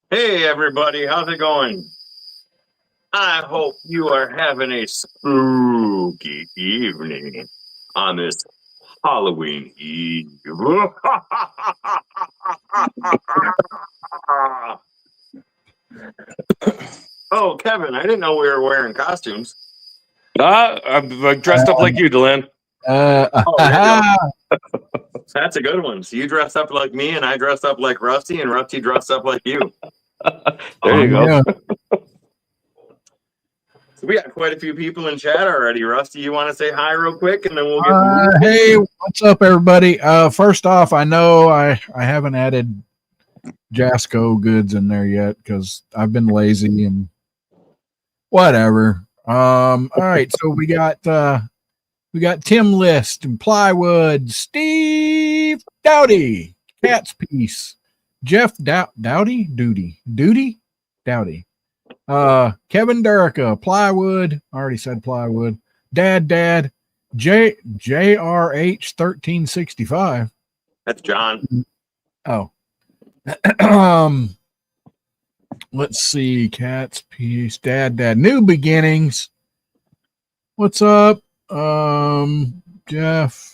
Hey everybody, how's it going? I hope you are having a spooky evening on this Halloween Eve. Oh, Kevin, I didn't know we were wearing costumes. I'm dressed up like you, Deland. Oh, there you go. That's a good one. So you dressed up like me, and I dressed up like Rusty, and Rusty dressed up like you. There you go. Yeah. So we got quite a few people in chat already. Rusty, you want to say hi real quick, and then we'll get. Hey, what's up, everybody? First off, I know I haven't added Jasco goods in there yet because I've been lazy and whatever. All right, so we got Tim List and Plywood, Steve Dowdy, Cat's Piece, Jeff Dowdy, Kevin Durica, Plywood. I already said Plywood. Dad, JRH 1365. That's John. Oh. Let's see. Cat's Piece, Dad, New Beginnings. What's up? Jeff.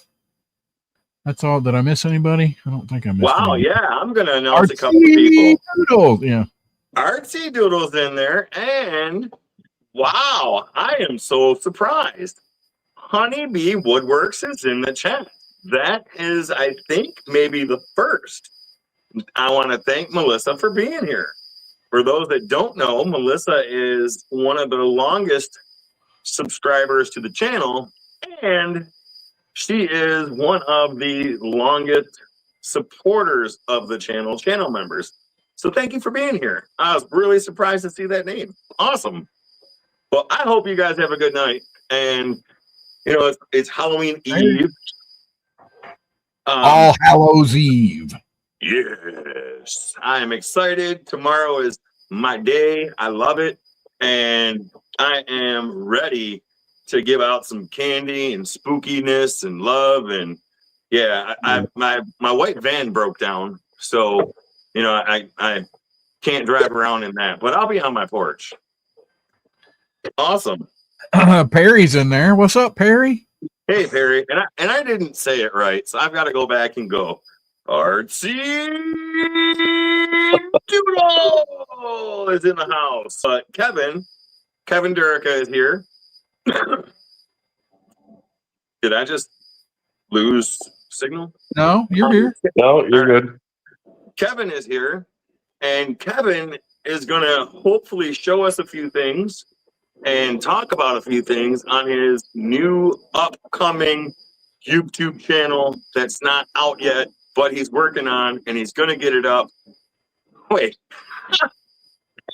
That's all. Did I miss anybody? I don't think I missed anybody. Yeah. I'm gonna announce a couple of people. Doodles. Yeah. Artsy Doodle's in there, and wow, I am so surprised. Honeybee Woodworks is in the chat. That is, I think, maybe the first. I want to thank Melissa for being here. For those that don't know, Melissa is one of the longest subscribers to the channel, and she is one of the longest supporters of the channel members. So thank you for being here. I was really surprised to see that name. Awesome. Well, I hope you guys have a good night. And, you know, it's Halloween Eve. All Hallows Eve. Yes. I am excited. Tomorrow is my day. I love it. And I am ready to give out some candy and spookiness and love. And yeah, my white van broke down. So, you know, I can't drive around in that, but I'll be on my porch. Awesome. Perry's in there. What's up, Perry? Hey, Perry. And I didn't say it right, so I've got to go back and go. Artsy Doodle is in the house. Kevin Durica is here. Did I just lose signal? No, you're here. No, you're good. Kevin is here, and Kevin is going to hopefully show us a few things and talk about a few things on his new upcoming YouTube channel that's not out yet, but he's working on, and he's going to get it up. Wait.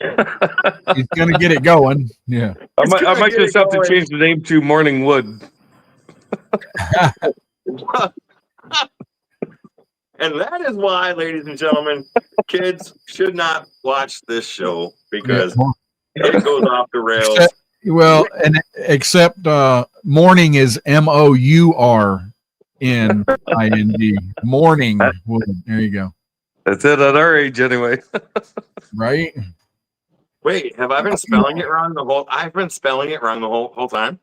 He's going to get it going. Yeah. I might just have to change the name to Morning Wood. And that is why, ladies and gentlemen, kids should not watch this show because it goes off the rails. Except morning is MOURNING. Morning. There you go. That's it at our age, anyway. Right? Wait, have I been spelling it wrong the whole? I've been spelling it wrong the whole time.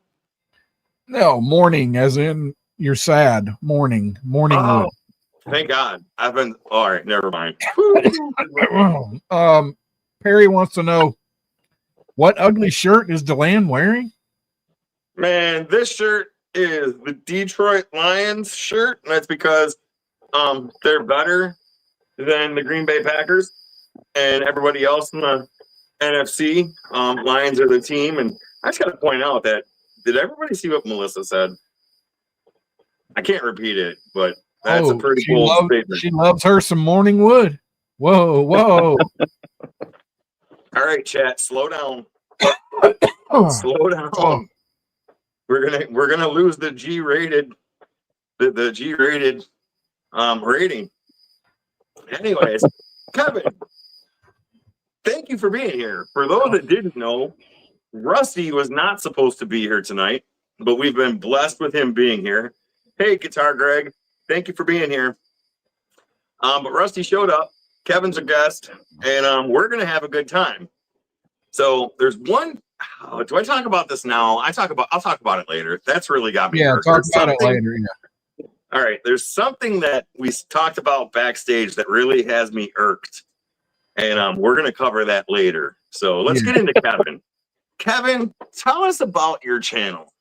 No, morning, as in you're sad. Morning. Oh, thank God. I've been. All right, never mind. Perry wants to know, what ugly shirt is Deland wearing? Man, this shirt is the Detroit Lions shirt, and that's because they're better than the Green Bay Packers and everybody else in the NFC. Lions are the team, and I just got to point out that, did everybody see what Melissa said? I can't repeat it, but that's a pretty cool statement. She loves her some Morning Wood. Whoa. All right, chat, slow down. Slow down. Oh. We're gonna lose the G-rated, the G-rated rating. Anyways, Kevin, thank you for being here. For those that didn't know, Rusty was not supposed to be here tonight, but we've been blessed with him being here. Hey, Guitar Greg, thank you for being here. But Rusty showed up, Kevin's a guest, and we're gonna have a good time. So there's one. Oh, do I talk about this now? I'll talk about it later. That's really got me. Yeah, hurt. talk There's about it something- later. Yeah. All right, there's something that we talked about backstage that really has me irked, and we're gonna cover that later. So let's get into Kevin. Kevin, tell us about your channel.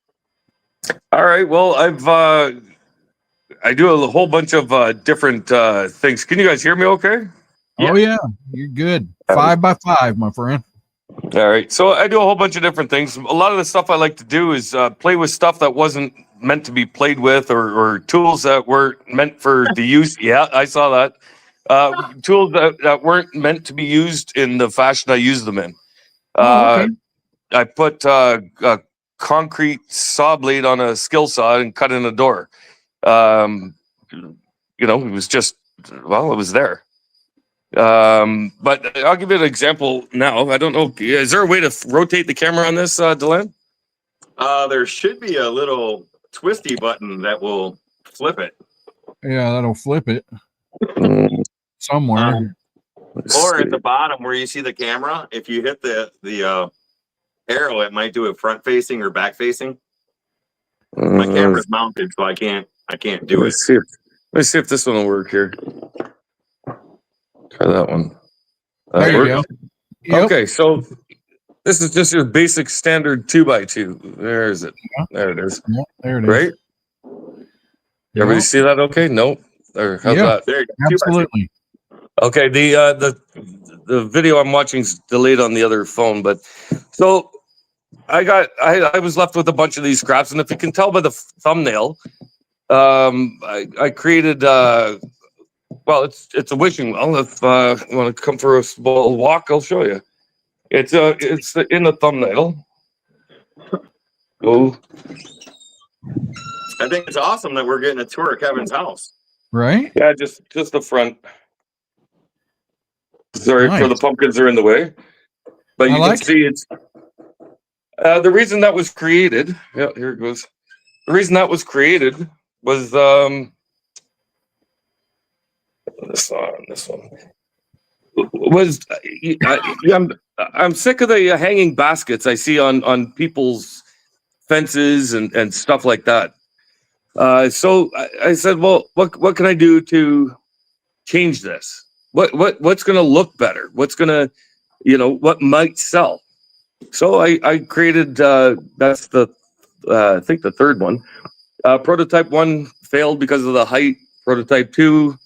All right. Well, I do a whole bunch of different things. Can you guys hear me okay? Yeah. Oh yeah, you're good. 5x5, my friend. All right. So I do a whole bunch of different things. A lot of the stuff I like to do is play with stuff that wasn't meant to be played with, or tools that weren't meant for the use. Yeah, I saw that. Tools that weren't meant to be used in the fashion I use them in. Okay. I put a concrete saw blade on a skill saw and cut in a door. It was just, well, it was there. But I'll give you an example now. I don't know. Is there a way to rotate the camera on this, Deland? There should be a little twisty button that will flip it. Yeah, that'll flip it somewhere. Or at the bottom where you see the camera, if you hit the arrow, it might do it front facing or back facing. My camera's mounted, so I can't do it. Let's see if this one will work here. Try that one. There you go. Yep. Okay, so this is just your basic standard 2x2. There is it. There it is. Yeah, there it is. Right? Everybody see that okay? No. Or how's that? There you go. Absolutely. Okay, the video I'm watching is delayed on the other phone, but so I was left with a bunch of these scraps, and if you can tell by the thumbnail, I created well, it's a wishing well. If you want to come for a small walk, I'll show you. It's in the thumbnail. Oh, I think it's awesome that we're getting a tour of Kevin's house. Right? yeah, just the front. Sorry for the Nice. pumpkins are in the way, but you like can see it's the reason that was created. Yeah, here it goes. The reason that was created was this one was I'm sick of the hanging baskets I see on people's fences and stuff like that. So I said, well, what can I do to change this? What's going to look better? What's going to, what might sell? So I created that's the I think the third one. Prototype 1 failed because of the height. Prototype 2,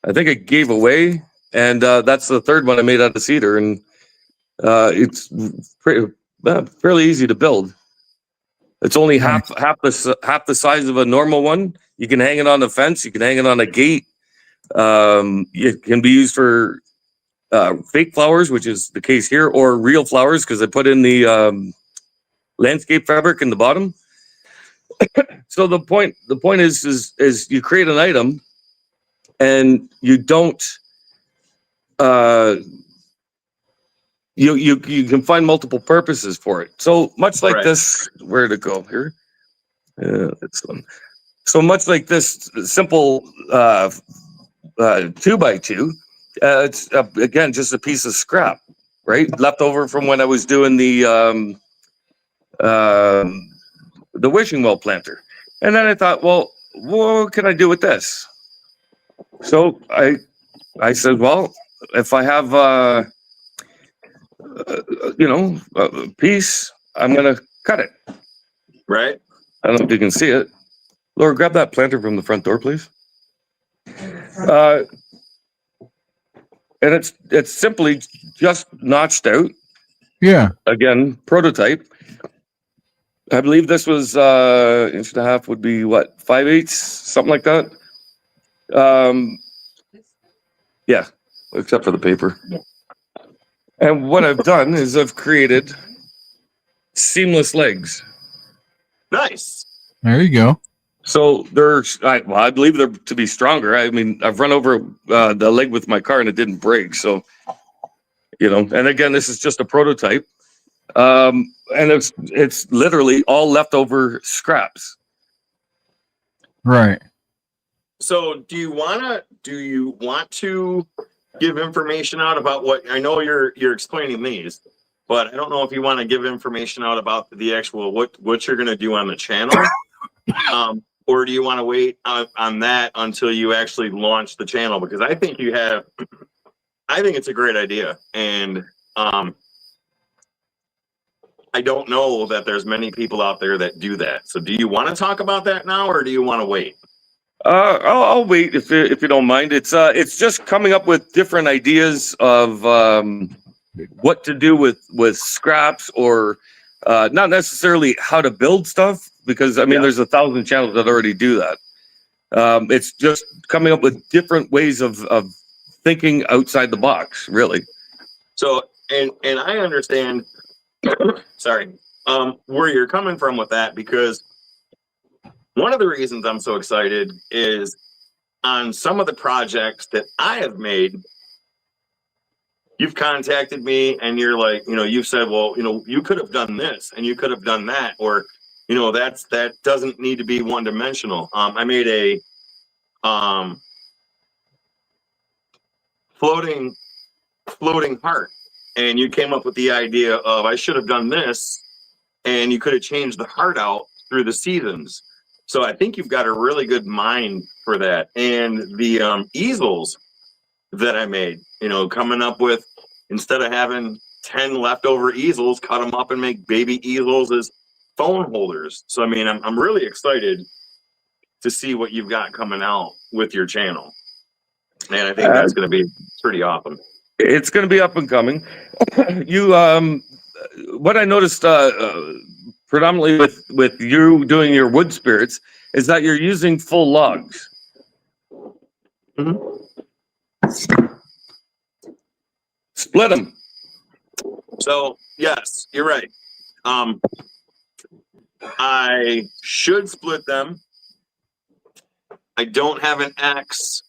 I think it gave away, and that's the third one I made out of cedar, and it's fairly easy to build. It's only half the size of a normal one. You can hang it on a fence. You can hang it on a gate. It can be used for fake flowers, which is the case here, or real flowers, because I put in the landscape fabric in the bottom. So the point is you create an item, and you don't. You can find multiple purposes for it. So much like this, where to go here? This one. So much like this simple 2x2, it's again just a piece of scrap, right? Left over from when I was doing the wishing well planter, and then I thought, well, what can I do with this? So I said, well, if I have a piece, I'm gonna cut it. Right. I don't know if you can see it. Laura, grab that planter from the front door, please. And it's simply just notched out. Yeah. Again, prototype. I believe this was 1.5 would be what, 5/8, something like that. Yeah, except for the paper. And what I've done is I've created seamless legs. Nice. There you go. So I believe they're to be stronger. I mean, I've run over the leg with my car and it didn't break. So, and again, this is just a prototype. And it's literally all leftover scraps. Right. So do you want to give information out about what I know you're explaining these, but I don't know if you want to give information out about the actual what you're going to do on the channel, or do you want to wait on that until you actually launch the channel? Because I think it's a great idea, and I don't know that there's many people out there that do that. So do you want to talk about that now, or do you want to wait? I'll wait if you don't mind. It's just coming up with different ideas of what to do with scraps, or not necessarily how to build stuff, because I mean there's 1,000 channels that already do that. It's just coming up with different ways of thinking outside the box, really. So and I understand. Sorry, where you're coming from with that, because one of the reasons I'm so excited is on some of the projects that I have made, you've contacted me and you're like, you've said, well, you could have done this and you could have done that, or, that doesn't need to be one dimensional. I made a floating heart, and you came up with the idea of I should have done this, and you could have changed the heart out through the seasons. So I think you've got a really good mind for that. And the easels that I made, coming up with, instead of having 10 leftover easels, cut them up and make baby easels as phone holders. So I mean, I'm really excited to see what you've got coming out with your channel, and I think that's going to be pretty awesome. It's going to be up and coming. You what I noticed predominantly with you doing your wood spirits is that you're using full logs. Split them. So yes, you're right. I should split them. I don't have an axe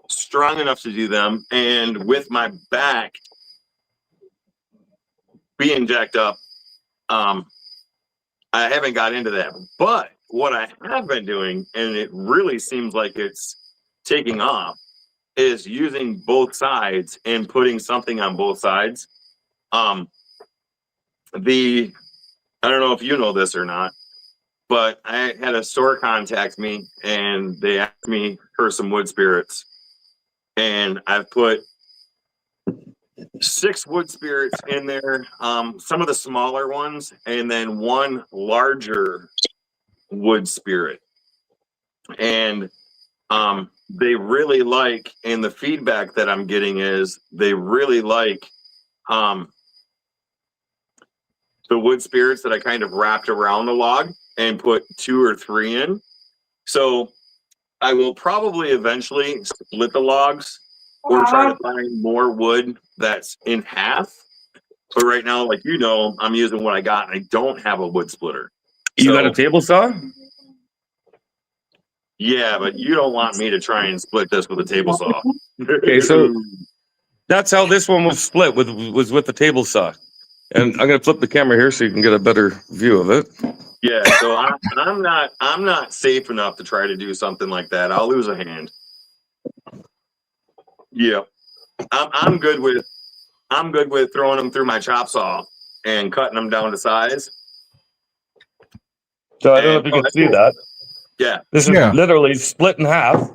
strong enough to do them, and with my back being jacked up, I haven't got into that. But what I have been doing, and it really seems like it's taking off, is using both sides and putting something on both sides. I don't know if you know this or not, but I had a store contact me and they asked me for some wood spirits, and I've put 6 wood spirits in there, some of the smaller ones, and then 1 larger wood spirit. And they really like, and the feedback that I'm getting is they really like the wood spirits that I kind of wrapped around the log and put 2 or 3 in. So I will probably eventually split the logs or try to find more wood that's in half. But right now, like I'm using what I got, and I don't have a wood splitter. You got a table saw? Yeah, but you don't want me to try and split this with a table saw. Okay, so that's how this one was split, was with the table saw. And I'm gonna flip the camera here so you can get a better view of it. Yeah, so I'm not safe enough to try to do something like that. I'll lose a hand. Yeah, I'm good with throwing them through my chop saw and cutting them down to size. So I don't know if you can see that. Yeah, this is literally split in half.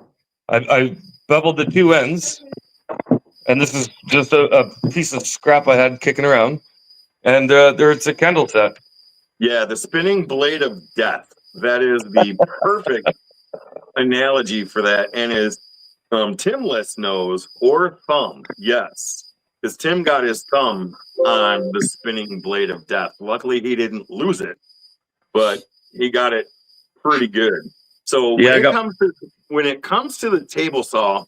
I beveled the 2 ends, and this is just a piece of scrap I had kicking around. And there's a candle set. Yeah, the spinning blade of death. That is the perfect analogy for that. And is Timless nose or thumb? Yes, because Tim got his thumb on the spinning blade of death. Luckily, he didn't lose it, but he got it pretty good. So when it comes to the table saw,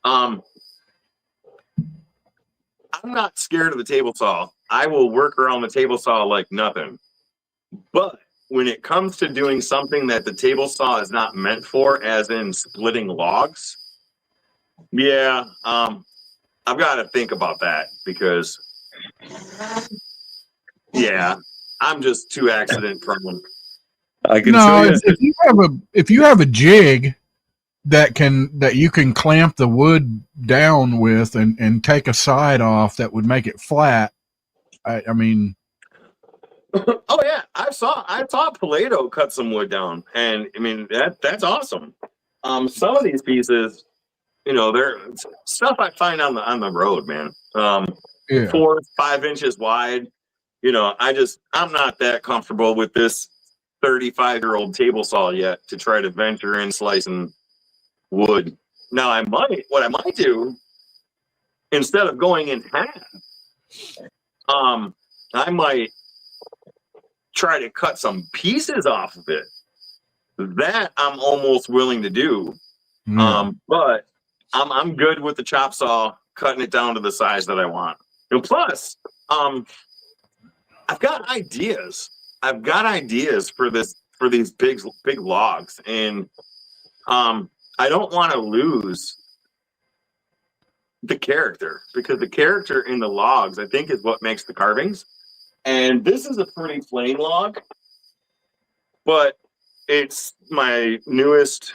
I'm not scared of the table saw. I will work around the table saw like nothing. But when it comes to doing something that the table saw is not meant for, as in splitting logs, I've got to think about that, because I'm just too accident prone. I can show you. If you have a jig, that you can clamp the wood down with and take a side off that would make it flat. I mean, Oh yeah, I saw Palato cut some wood down, and I mean that's awesome. Some of these pieces, they're stuff I find on the road, man. yeah. 4-5 inches wide. I'm not that comfortable with this 35-year-old table saw yet to try to venture in slicing wood. Now what I might do, instead of going in half, I might try to cut some pieces off of it. That I'm almost willing to do. But I'm good with the chop saw cutting it down to the size that I want. And plus, I've got ideas. I've got ideas for these big logs, and I don't want to lose the character, because the character in the logs, I think, is what makes the carvings. And this is a pretty plain log, but it's my newest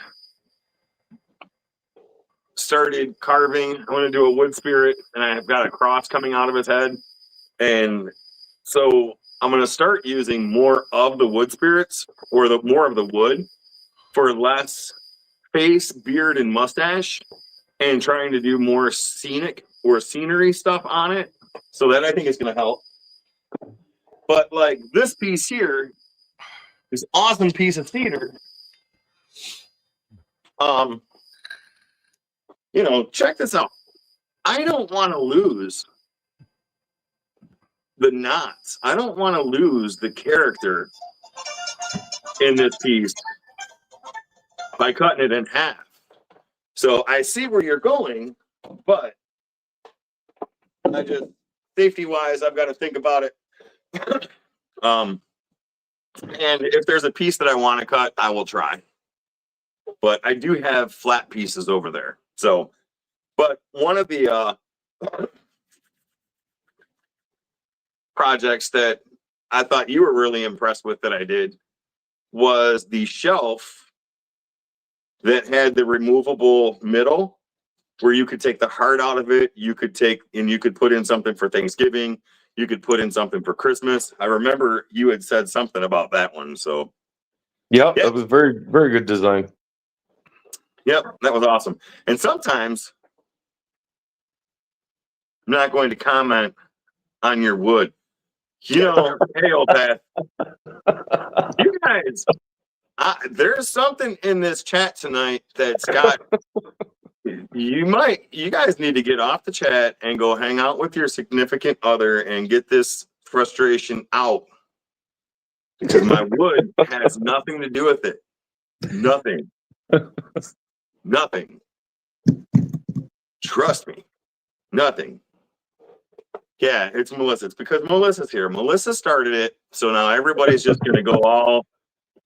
started carving. I want to do a wood spirit, and I've got a cross coming out of his head. And so I'm going to start using more of the wood spirits, or more of the wood, for less face, beard, and mustache, and trying to do more scenic or scenery stuff on it. So that, I think, is going to help. But like this piece here, this awesome piece of cedar, check this out. I don't want to lose the knots. I don't want to lose the character in this piece by cutting it in half. So I see where you're going, but safety wise, I've got to think about it. And if there's a piece that I want to cut, I will try. But I do have flat pieces over there. So, but one of the projects that I thought you were really impressed with that I did was the shelf that had the removable middle, where you could take the heart out of it. You could put in something for Thanksgiving. You could put in something for Christmas. I remember you had said something about that one. So, yeah, that was very, very good design. Yep, that was awesome. And sometimes I'm not going to comment on your wood. Hey, old Pat, you guys, there's something in this chat tonight that's got. You guys need to get off the chat and go hang out with your significant other and get this frustration out, because my wood has nothing to do with it. Nothing. Nothing. Trust me. Nothing. Yeah, it's Melissa. It's because Melissa's here. Melissa started it, so now everybody's just going to go all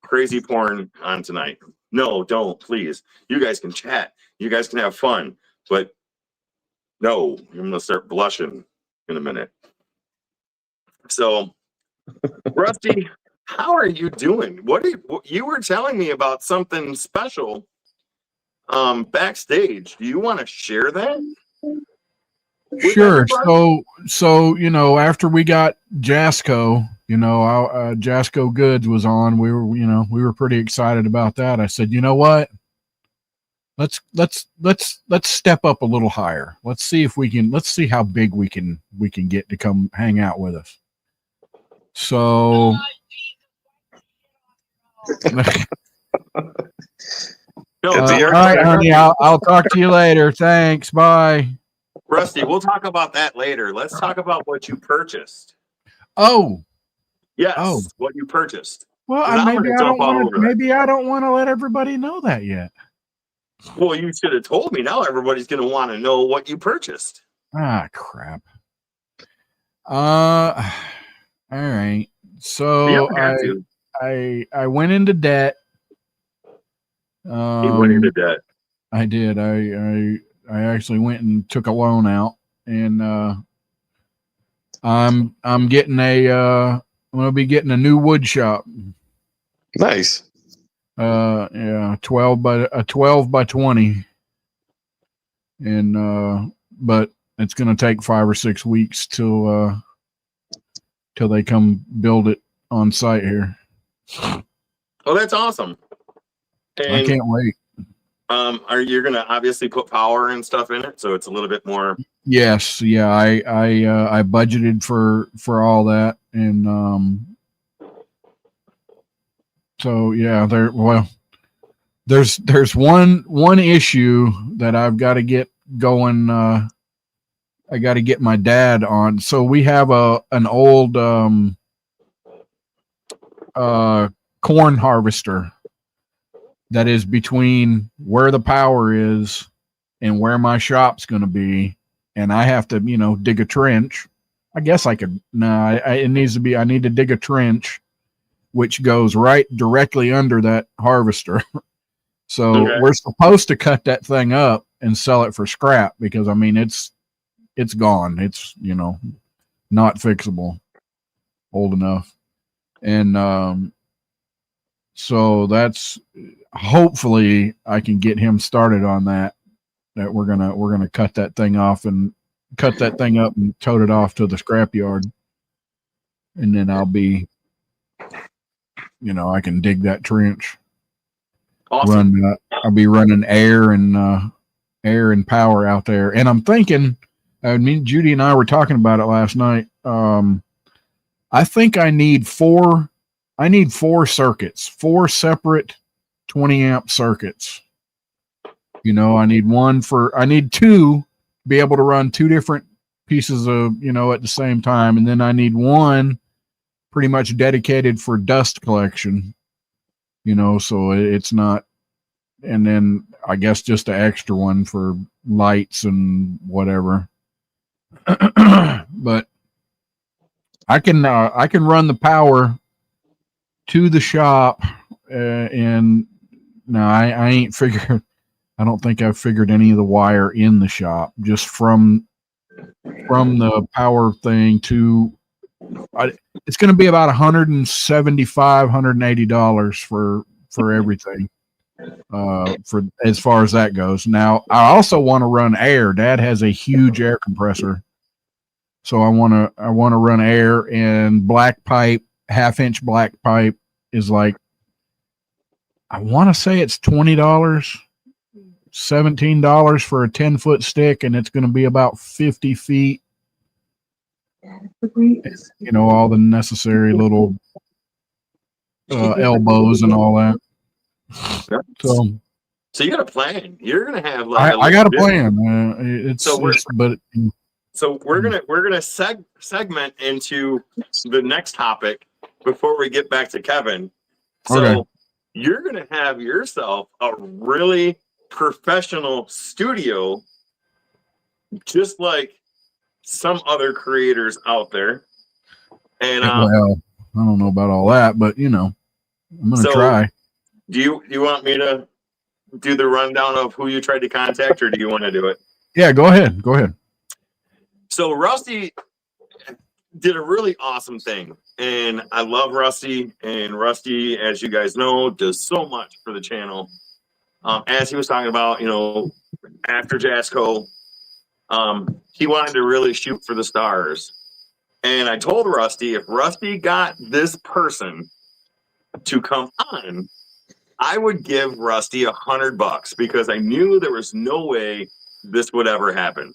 crazy porn on tonight. No, don't, please. You guys can chat. You guys can have fun. But no, I'm going to start blushing in a minute. So, Rusty, how are you doing? You were telling me about something special backstage. Do you want to share that? Sure. So after we got Jasco, Jasco Goods was on. We were pretty excited about that. I said, you know what? Let's step up a little higher. Let's see how big we can get to come hang out with us. So all right, honey, I'll talk to you later. Thanks. Bye. Rusty, we'll talk about that later. Let's talk about what you purchased. Oh. Yes. Oh. What you purchased. Well, maybe I don't want to let everybody know that yet. Well, you should have told me. Now everybody's going to want to know what you purchased. Ah, crap. All right. So I went into debt. He went into debt. I did. I actually went and took a loan out, and I'm getting I'm going to be getting a new wood shop. Nice. Yeah, 12 by 20. And but it's gonna take 5 or 6 weeks till they come build it on site here. Oh, that's awesome. I And can't wait. are you gonna obviously put power and stuff in it, so it's a little bit more? Yes, yeah, I budgeted for all that, and so yeah, there's one issue that I've got to get going. I got to get my dad on. So we have an old corn harvester that is between where the power is and where my shop's going to be, and I have to, dig a trench. I guess I could. No, it needs to be. I need to dig a trench, which goes right directly under that harvester. So Okay. we're supposed to cut that thing up and sell it for scrap because it's gone. It's not fixable, old enough, and so that's hopefully I can get him started on that. That we're gonna cut that thing off and cut that thing up and tote it off to the scrap yard, and then I'll be, I can dig that trench. Awesome. I'll be running air and power out there, and I'm thinking. Judy and I were talking about it last night. I think I need four circuits, 4 separate 20 amp circuits. I need 2 to be able to run 2 different pieces of, at the same time. And then I need 1 pretty much dedicated for dust collection, so it's not, and then I guess just an extra one for lights and whatever. But I can run the power to the shop, and no, I ain't figured. I don't think I've figured any of the wire in the shop. Just from the power thing to, it's going to be about $175, $180 for everything. For as far as that goes. Now, I also want to run air. Dad has a huge air compressor, so I want to run air, and black pipe, 1/2-inch black pipe is like, I want to say it's $20, $17 for a 10-foot stick, and it's going to be about 50 feet. All the necessary little elbows and all that. So you got a plan. You're gonna have I got a plan. So we're gonna segment into the next topic before we get back to Kevin. So Okay. You're gonna have yourself a really professional studio, just like some other creators out there. And well, I don't know about all that, but I'm gonna try. Do you want me to do the rundown of who you tried to contact, or do you want to do it? Yeah, go ahead. So Rusty did a really awesome thing, and I love Rusty. And Rusty, as you guys know, does so much for the channel. As he was talking about, after Jasco, he wanted to really shoot for the stars. And I told Rusty, if Rusty got this person to come on, I would give Rusty $100 because I knew there was no way this would ever happen.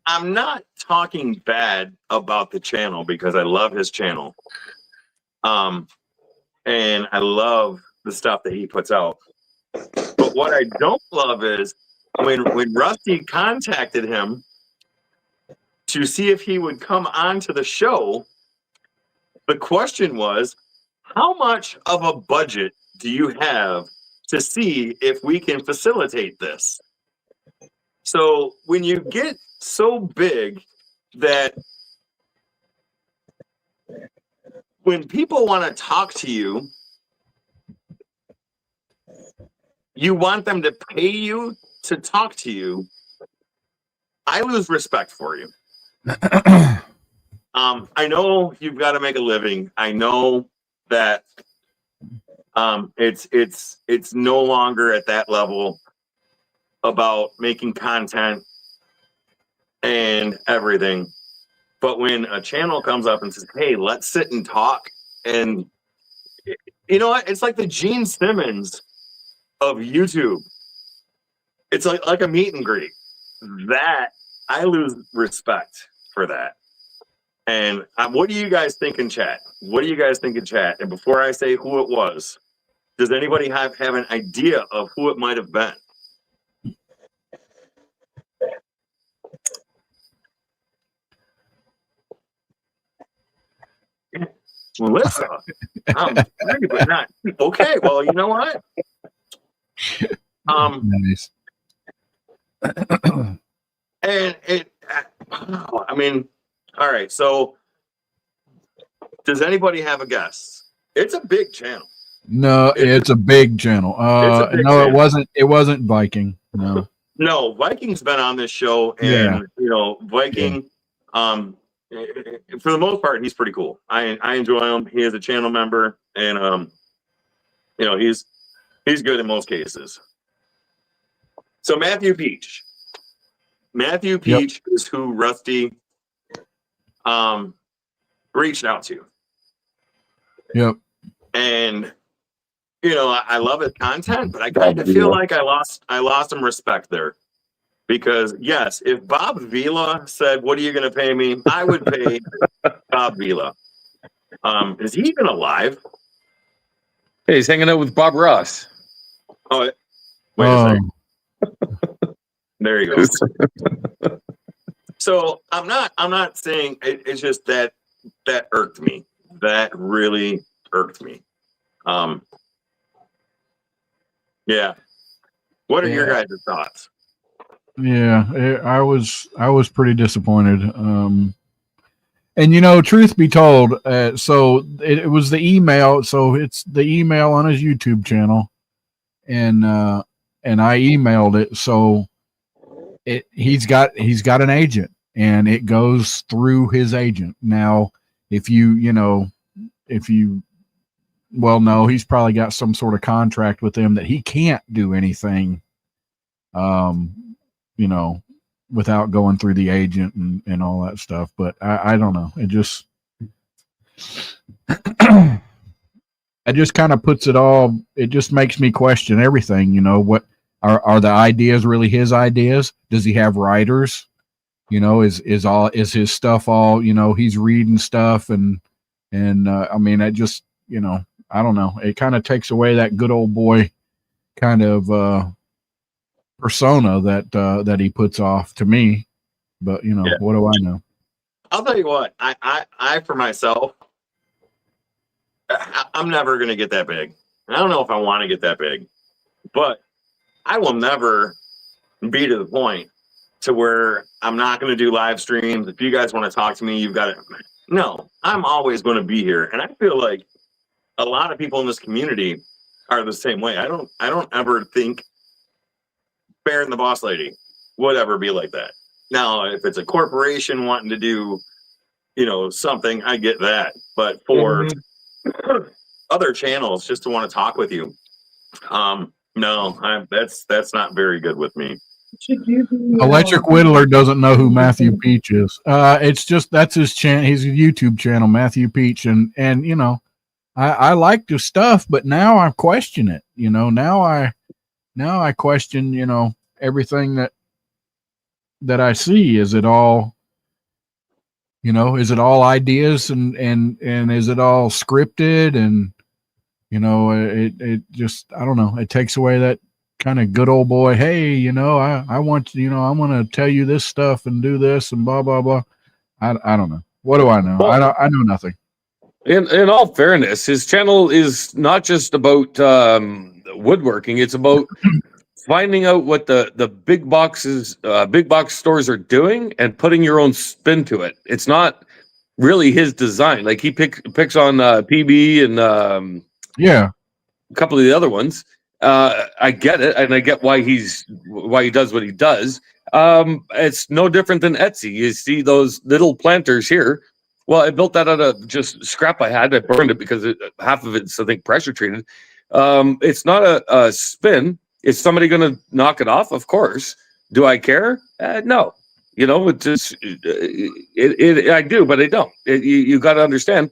I'm not talking bad about the channel because I love his channel. And I love the stuff that he puts out. But what I don't love is when Rusty contacted him to see if he would come on to the show, the question was, how much of a budget do you have to see if we can facilitate this? So when you get so big that when people want to talk to you, you want them to pay you to talk to you, I lose respect for you. I know you've got to make a living. I know that It's no longer at that level about making content and everything. But when a channel comes up and says, "Hey, let's sit and talk," and you know what? It's like the Gene Simmons of YouTube. It's like a meet and greet. That I lose respect for that. And what do you guys think in chat? What do you guys think in chat? And before I say who it was, does anybody have an idea of who it might have been? Melissa, I'm free, but not okay. Well, you know what? Nice. And I mean, all right. So, does anybody have a guess? It's a big channel. No, it's a big channel. It's a big no, channel. it wasn't Viking. No. No, Viking's been on this show, and you know, Viking. For the most part, he's pretty cool. I enjoy him. He is a channel member, and you know, he's good in most cases. So Matthew Peach is who Rusty reached out to. Yep. And you know, I love his content, but I kind of feel like I lost some respect there. Because yes, if Bob Vila said, "What are you going to pay me?" I would pay Bob Vila. Is he even alive? Hey, he's hanging out with Bob Ross. Oh, wait a second. There you go. So I'm not saying it's just that irked me. That really irked me. Yeah. What are your guys' thoughts? Yeah, I was pretty disappointed. And you know, truth be told, so it was the email. So it's the email on his YouTube channel, and I emailed it. So he's got an agent, and it goes through his agent. Now, well, no, he's probably got some sort of contract with them that he can't do anything. You know, without going through the agent and all that stuff. But I don't know. It just, it just kind of puts it all, it just makes me question everything. You know, what are the ideas really his ideas? Does he have writers? You know, is his stuff all, you know, he's reading stuff and I mean, it just, you know, I don't know. It kind of takes away that good old boy kind of, persona that he puts off to me, but you know, what do I know? I'll tell you what, I for myself, I'm never gonna get that big. I don't know if I want to get that big, but I will never be to the point to where I'm not gonna do live streams. If you guys want to talk to me, you've got it. No, I'm always going to be here, and I feel like a lot of people in this community are the same way. I don't ever think Bear and the Boss Lady would ever be like that. Now, if it's a corporation wanting to do, you know, something, I get that. But for other channels just to want to talk with you, no, that's not very good with me. Electric Whittler doesn't know who Matthew Peach is. It's just that's his channel. He's a YouTube channel, Matthew Peach, and you know, I liked his stuff, but now I question it. You know, now I question, you know, everything that I see. Is it all, you know, is it all ideas and is it all scripted? And, you know, it just, I don't know. It takes away that kind of good old boy. Hey, you know, I want, you know, I'm going to tell you this stuff and do this and blah, blah, blah. I don't know. What do I know? Well, I know nothing. In all fairness, his channel is not just about woodworking. It's about finding out what the big box stores are doing and putting your own spin to it. It's not really his design. Like he picks on PB and a couple of the other ones. I get it, and I get why he does what he does. It's no different than Etsy. You see those little planters here. Well, I built that out of just scrap I had. I burned it because half of it's, I think, pressure treated. It's not a spin. Is somebody going to knock it off? Of course. Do I care? No. You know, it just I do, but I don't. You got to understand.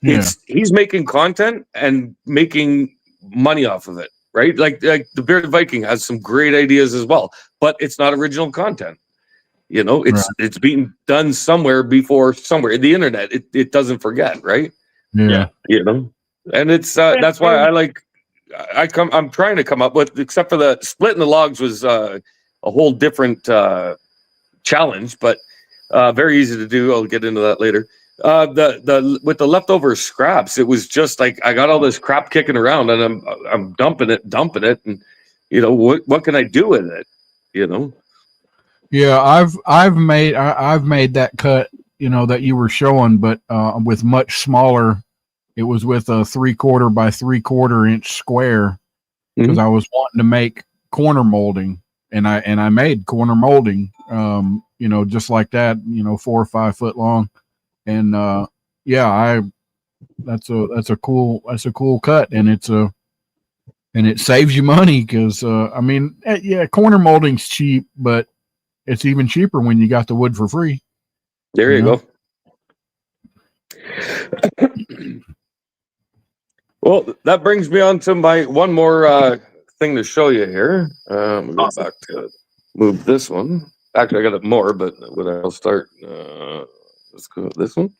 He's making content and making money off of it, right? Like the Bearded Viking has some great ideas as well, but it's not original content. You know, it's being done somewhere before somewhere. The internet, it doesn't forget, right? Yeah. You know, and it's that's why I'm trying to come up with, except for the splitting the logs was a whole different challenge, but very easy to do. I'll get into that later. The with the leftover scraps, it was just like I got all this crap kicking around, and I'm dumping it, and you know what can I do with it? You know. Yeah, I've made that cut, you know, that you were showing, but with much smaller. It was with a 3/4 by 3/4 inch square because I was wanting to make corner molding, and I made corner molding, you know, just like that, you know, 4 or 5 foot long, and that's a cool cut, and it saves you money because I mean, corner molding's cheap, but it's even cheaper when you got the wood for free. There you go. Well, that brings me on to my one more thing to show you here. We'll go back to move this one. Actually, I got it more, but I'll start. Let's go with this one.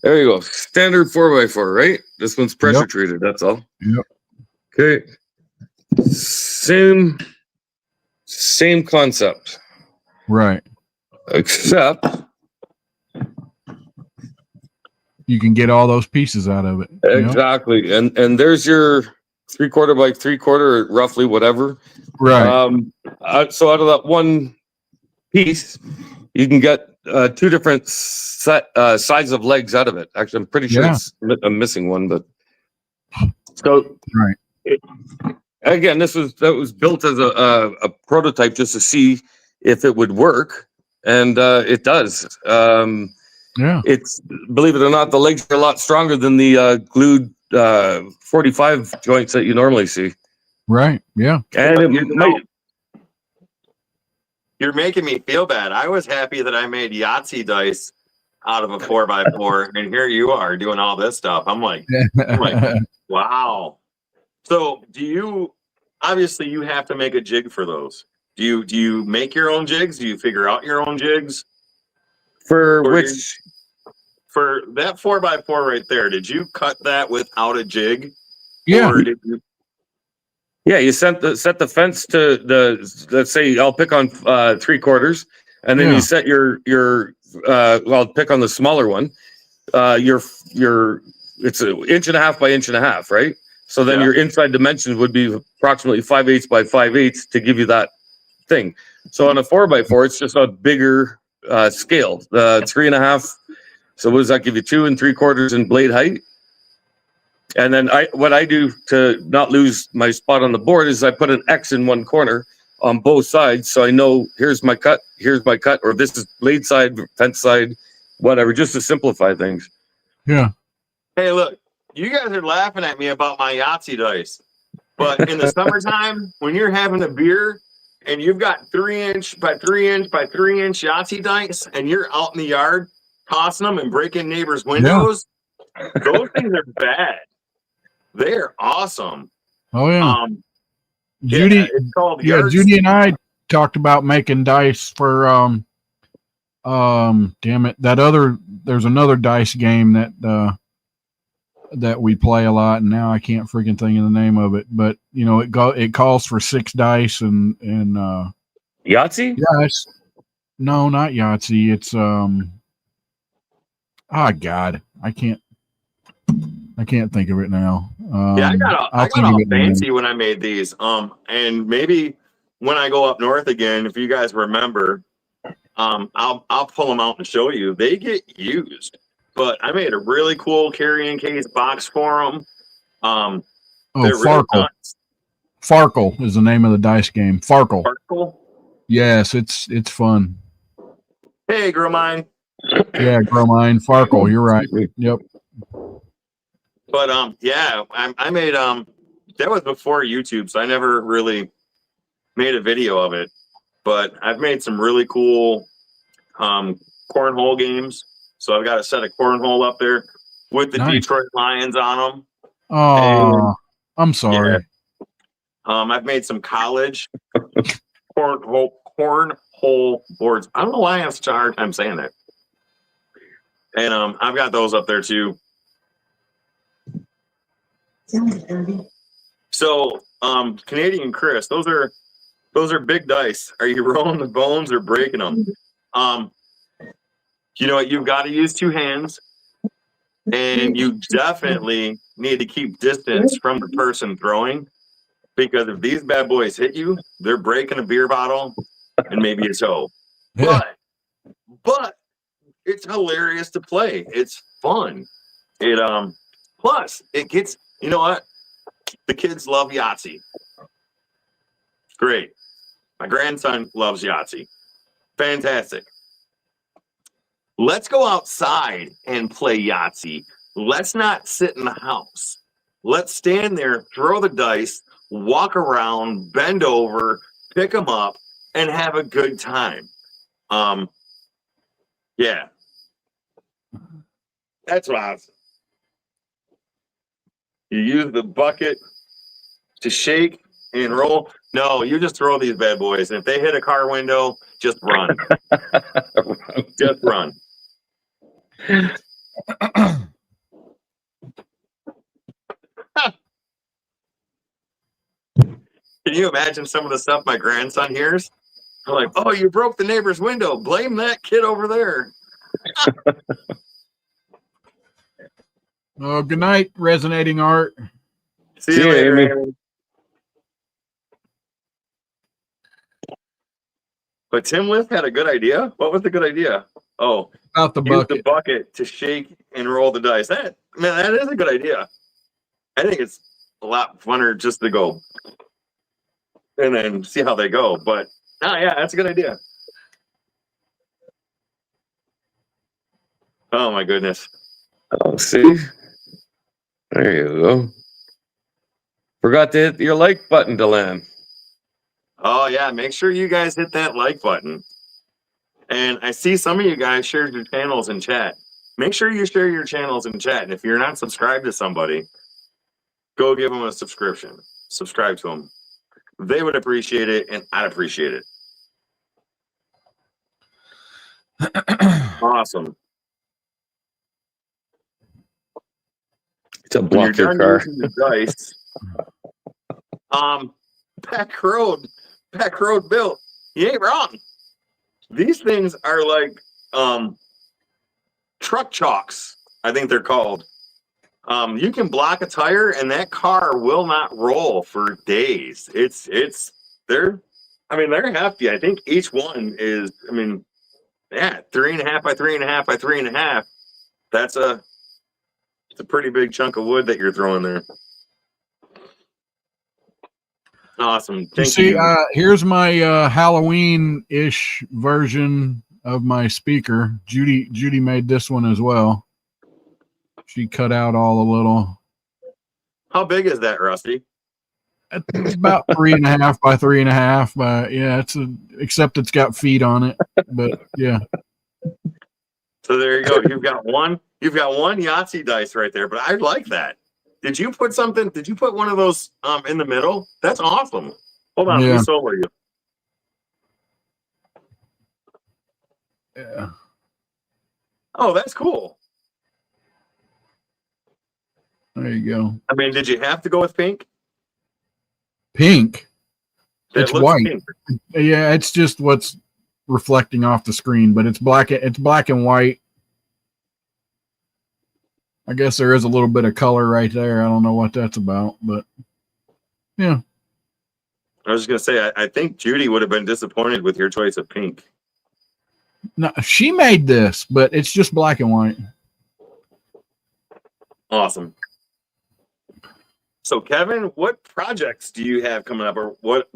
There you go. Standard 4x4, right? This one's pressure treated. That's all. Yep. Okay. Same concept. Right. Except you can get all those pieces out of it. Exactly. You know? And there's your 3/4 by 3/4, roughly, whatever. Right. So out of that one piece, you can get 2 different sides of legs out of it. Actually, I'm pretty sure I'm missing one, but so right. Again, that was built as a prototype just to see if it would work, and it does. It's, believe it or not, the legs are a lot stronger than the glued 45 joints that you normally see. Right. Yeah. And you're making me feel bad. I was happy that I made Yahtzee dice out of a 4x4, and here you are doing all this stuff. I'm like, wow. So obviously you have to make a jig for those. Do you make your own jigs? Do you figure out your own jigs? For that 4x4 right there, did you cut that without a jig? Yeah. Or did you? Yeah, you set the fence to let's say I'll pick on 3/4, and then you set your I'll pick on the smaller one. It's an 1.5 by 1.5, right? So then your inside dimensions would be approximately 5/8 by 5/8 to give you that thing. So on a 4x4, it's just a bigger scale, 3.5. So what does that give you? 2 3/4 in blade height. And then what I do to not lose my spot on the board is I put an X in one corner on both sides, so I know here's my cut, or this is blade side, fence side, whatever, just to simplify things. Yeah. Hey, look, you guys are laughing at me about my Yahtzee dice, but in the summertime, when you're having a beer and you've got 3-inch by 3-inch by 3-inch Yahtzee dice, and you're out in the yard tossing them and breaking neighbors' windows, those things are bad. They're awesome. Oh yeah. Judy, Judy and I talked about making dice for damn it, there's another dice game that we play a lot, and now I can't freaking think of the name of it, but you know, it calls for 6 dice and Yahtzee? Yes. No, not Yahtzee. It's God, I can't think of it now. I got all fancy when I made these. And maybe when I go up north again, if you guys remember, I'll pull them out and show you. They get used, but I made a really cool carrying case box for them. Farkle. Really Farkle is the name of the dice game. Farkle. Farkle? Yes, it's fun. Hey, Grow Mine. Yeah, Grow Mine. Farkle. You're right. Yep. But yeah, I made that was before YouTube, so I never really made a video of it. But I've made some really cool cornhole games. So I've got a set of cornhole up there with the Nice. Detroit Lions on them. Oh, I'm sorry. I've made some college cornhole boards. I don't know why I have such a hard time saying that. And I've got those up there too. So Canadian Chris, those are big dice. Are you rolling the bones or breaking them? You know what? You've got to use two hands, and you definitely need to keep distance from the person throwing, because if these bad boys hit you, they're breaking a beer bottle and maybe a toe. Yeah. But it's hilarious to play. It's fun. It plus it gets, you know what? The kids love Yahtzee. Great. My grandson loves Yahtzee. Fantastic. Let's go outside and play Yahtzee. Let's not sit in the house. Let's stand there, throw the dice, walk around, bend over, pick them up, and have a good time. Yeah. That's what I was. You use the bucket to shake and roll. No, you just throw these bad boys. And if they hit a car window, just run. Just run. Can you imagine some of the stuff my grandson hears? I'm like, oh, you broke the neighbor's window. Blame that kid over there. Oh, good night, resonating art. See you later, Amy. But Tim Lift had a good idea. What was the good idea? Oh, About the use bucket. the bucket to shake and roll the dice. That is a good idea. I think it's a lot funner just to go and then see how they go. But yeah, that's a good idea. Oh my goodness. Oh, see? There you go. Forgot to hit your like button, Delan. Oh yeah, make sure you guys hit that like button. And I see some of you guys shared your channels in chat. Make sure you share your channels in chat. And if you're not subscribed to somebody, go give them a subscription. Subscribe to them. They would appreciate it, and I'd appreciate it. Awesome. To When block you're your done car. using the dice, Pack Road built. You ain't wrong. These things are like truck chalks, I think they're called. You can block a tire and that car will not roll for days. They're hefty. I think each one is, 3.5 by 3.5 by 3.5. It's a pretty big chunk of wood that you're throwing there. Awesome. Thank you. Here's my Halloween-ish version of my speaker. Judy made this one as well. She cut out all the little. How big is that, Rusty? It's about 3.5 by 3.5. But yeah, except it's got feet on it. But yeah. So there you go. You've got one Yahtzee dice right there. But I like that. Did you put one of those in the middle? That's awesome. Hold on, let me solo you. Yeah. Oh, that's cool. There you go. I mean, did you have to go with pink? Pink. That It's looks white. pink. Yeah, it's just what's reflecting off the screen, but it's black. It's black and white. I guess there is a little bit of color right there. I don't know what that's about, but yeah. I was just gonna say, I think Judy would have been disappointed with your choice of pink. No, she made this, but it's just black and white. Awesome. So, Kevin, what projects do you have coming up, or what?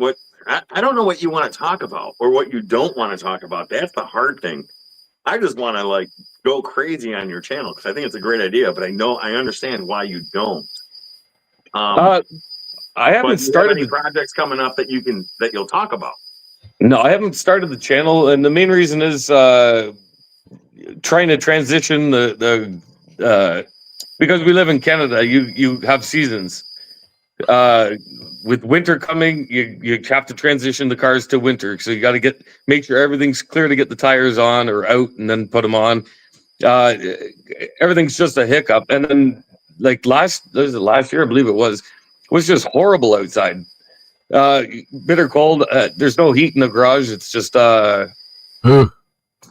I don't know what you want to talk about or what you don't want to talk about. That's the hard thing. I just want to like go crazy on your channel because I think it's a great idea, but I understand why you don't. I But haven't do you have started any the projects coming up that you'll talk about? no, I haven't started the channel, and the main reason is trying to transition the because we live in Canada. You have seasons. With winter coming, you have to transition the cars to winter, so you got to make sure everything's clear to get the tires on or out, and then put them on. Everything's just a hiccup, and then like last year, I believe it was just horrible outside. Bitter cold. There's no heat in the garage. It's just I don't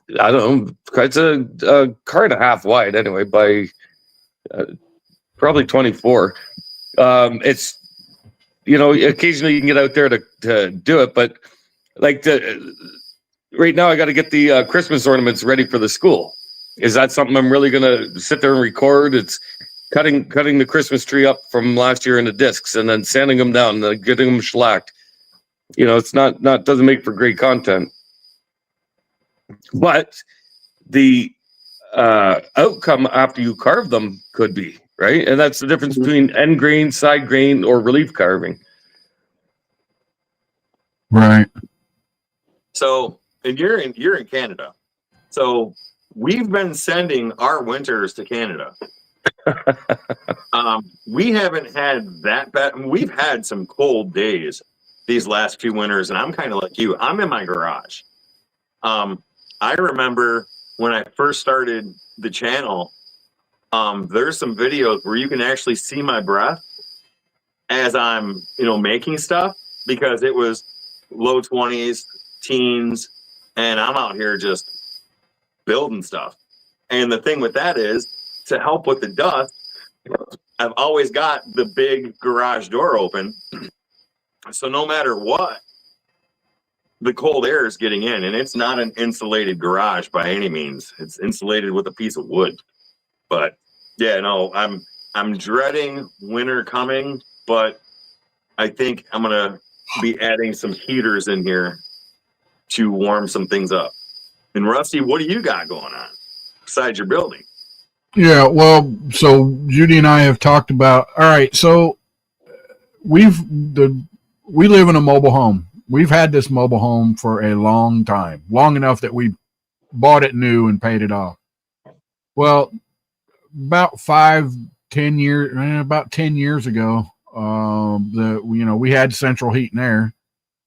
know. It's a car and a half wide anyway, by probably 24. It's occasionally you can get out there to do it, but like right now I got to get the Christmas ornaments ready for the school. Is that something I'm really going to sit there and record? It's cutting the Christmas tree up from last year into discs and then sanding them down and then getting them shellacked. It's not doesn't make for great content, but the outcome after you carve them could be right, and that's the difference between end grain, side grain, or relief carving. Right. So, and you're in Canada. So we've been sending our winters to Canada. We haven't had that bad. We've had some cold days these last few winters, and I'm kind of like you. I'm in my garage. I remember when I first started the channel, there's some videos where you can actually see my breath as I'm, making stuff, because it was low 20s, teens, and I'm out here just building stuff. And the thing with that is, to help with the dust, I've always got the big garage door open. So no matter what, the cold air is getting in, and it's not an insulated garage by any means. It's insulated with a piece of wood. But yeah, no, I'm dreading winter coming, but I think I'm gonna be adding some heaters in here to warm some things up. And Rusty, what do you got going on besides your building? Yeah, well, so Judy and I have talked about. All right, so we live in a mobile home. We've had this mobile home for a long time, long enough that we bought it new and paid it off. Well, about 10 years ago, we had central heat and air.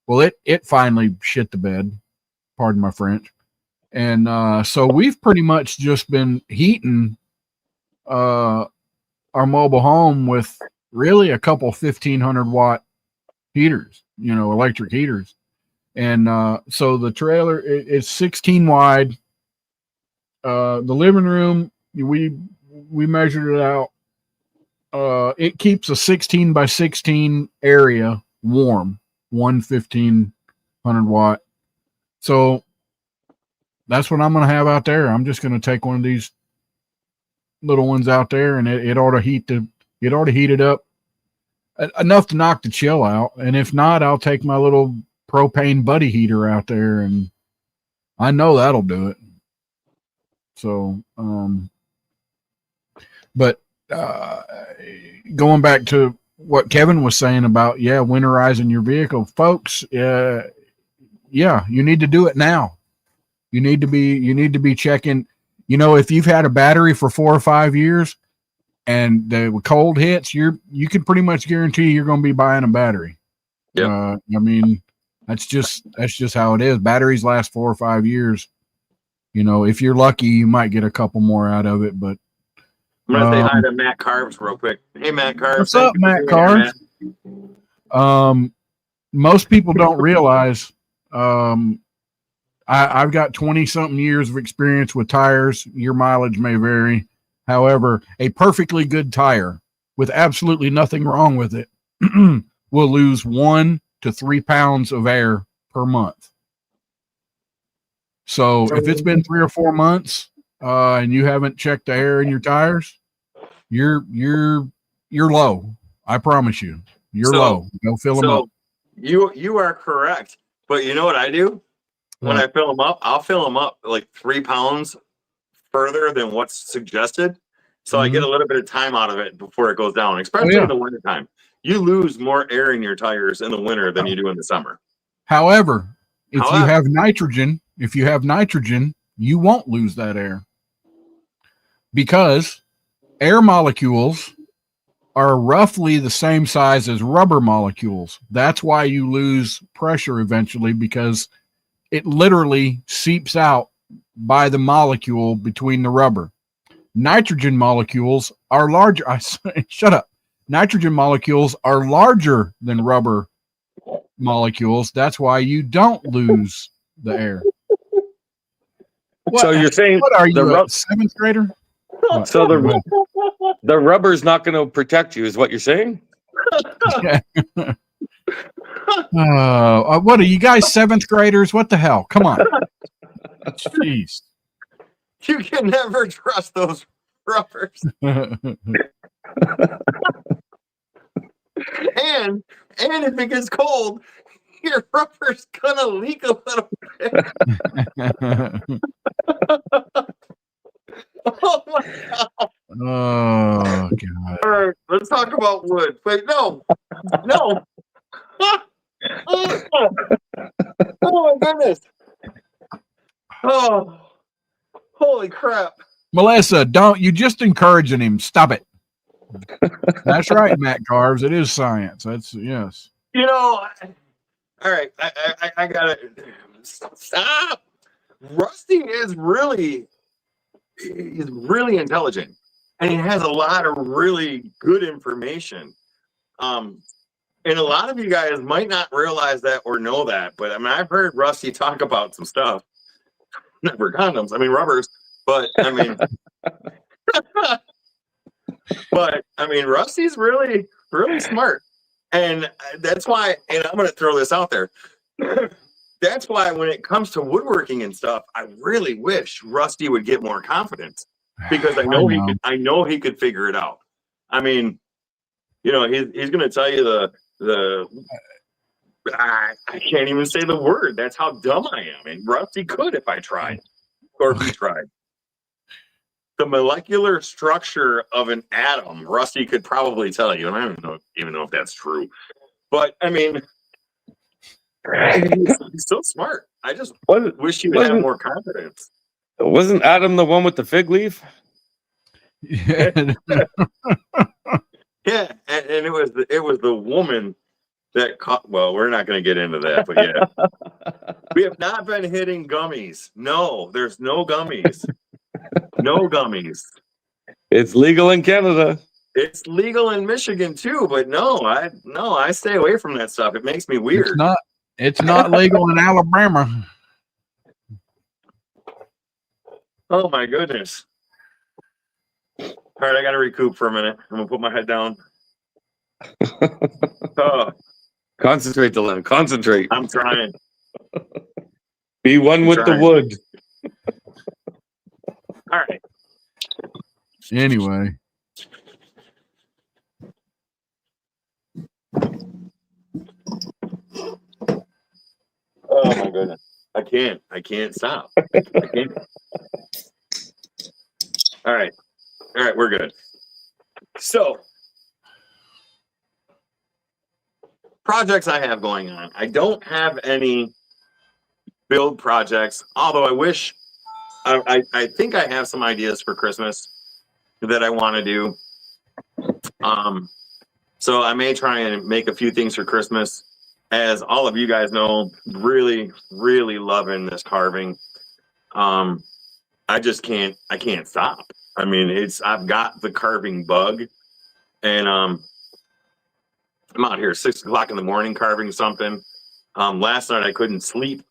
Well, it finally shit the bed. Pardon my French. And so we've pretty much just been heating our mobile home with really a couple 1,500 watt heaters, electric heaters. And so the trailer, it's 16 wide. The living room, we measured it out. It keeps a 16 by 16 area warm, 1,500 watt. So that's what I'm going to have out there. I'm just going to take one of these little ones out there, and it ought to heat it up enough to knock the chill out. And if not, I'll take my little propane buddy heater out there, and I know that'll do it. So, but going back to what Kevin was saying about, winterizing your vehicle, folks, you need to do it now. You need to be checking, if you've had a battery for 4 or 5 years and the cold hits, you can pretty much guarantee you're going to be buying a battery. Yeah. I mean, that's just how it is. Batteries last 4 or 5 years. If you're lucky, you might get a couple more out of it, but I'm going to say hi to Matt Carves real quick. Hey, Matt Carves. What's up, Matt Carves? Most people don't realize I've got 20-something years of experience with tires. Your mileage may vary. However, a perfectly good tire with absolutely nothing wrong with it will lose 1 to 3 pounds of air per month. So if it's been 3 or 4 months and you haven't checked the air in your tires, you're low. I promise you, you're low. Go fill them up. You are correct. But you know what I do? when I fill them up, I'll fill them up like 3 pounds further than what's suggested. So I get a little bit of time out of it before it goes down, especially in the wintertime. You lose more air in your tires in the winter than you do in the summer. However, if you have nitrogen, you won't lose that air because air molecules are roughly the same size as rubber molecules. That's why you lose pressure eventually, because it literally seeps out by the molecule between the rubber. Nitrogen molecules are larger. Shut up. Nitrogen molecules are larger than rubber molecules. That's why you don't lose the air. So you're saying what are you, a 7th grader? What? So the rubber's not going to protect you, is what you're saying? What are you guys, 7th graders? What the hell? Come on. Jeez. You can never trust those rubbers. And if it gets cold, your rubber's gonna leak a little bit. Oh my god. Oh god. All right, let's talk about wood. Wait, no. Oh my goodness. Oh, holy crap. Melissa, don't you just encouraging him. Stop it. That's right, Matt Carves. It is science. That's yes. You know, all right, I gotta stop. Rusty is really intelligent, and he has a lot of really good information. And a lot of you guys might not realize that or know that, but I mean, I've heard Rusty talk about some stuff. Never condoms. I mean, rubbers, but I mean, Rusty's really smart, and that's why. And I'm going to throw this out there. That's why when it comes to woodworking and stuff, I really wish Rusty would get more confidence, because I know he could figure it out. I mean, you know, he's going to tell you I can't even say the word. That's how dumb I am. And Rusty could if I tried, or if he tried. The molecular structure of an atom, Rusty could probably tell you, and I don't even know if that's true. But I mean, he's so smart. I just wish he would have more confidence. Wasn't Adam the one with the fig leaf? Yeah. Yeah, and it was the woman that caught. Well, we're not going to get into that, but yeah, we have not been hitting gummies. No, there's no gummies. No gummies. It's legal in Canada. It's legal in Michigan too, but I stay away from that stuff. It makes me weird. It's not legal in Alabama. Oh my goodness. All right, I got to recoup for a minute. I'm gonna put my head down. Oh, concentrate, Dylan. Concentrate. I'm trying. Be one with the wood. All right. Anyway. Oh my goodness. I can't stop. I can't. All right, we're good. So, projects I have going on. I don't have any build projects, although I wish. I think I have some ideas for Christmas that I want to do. So I may try and make a few things for Christmas. As all of you guys know, really loving this carving. I can't stop. I mean, I've got the carving bug, and I'm out here 6 o'clock in the morning carving something. Last night I couldn't sleep,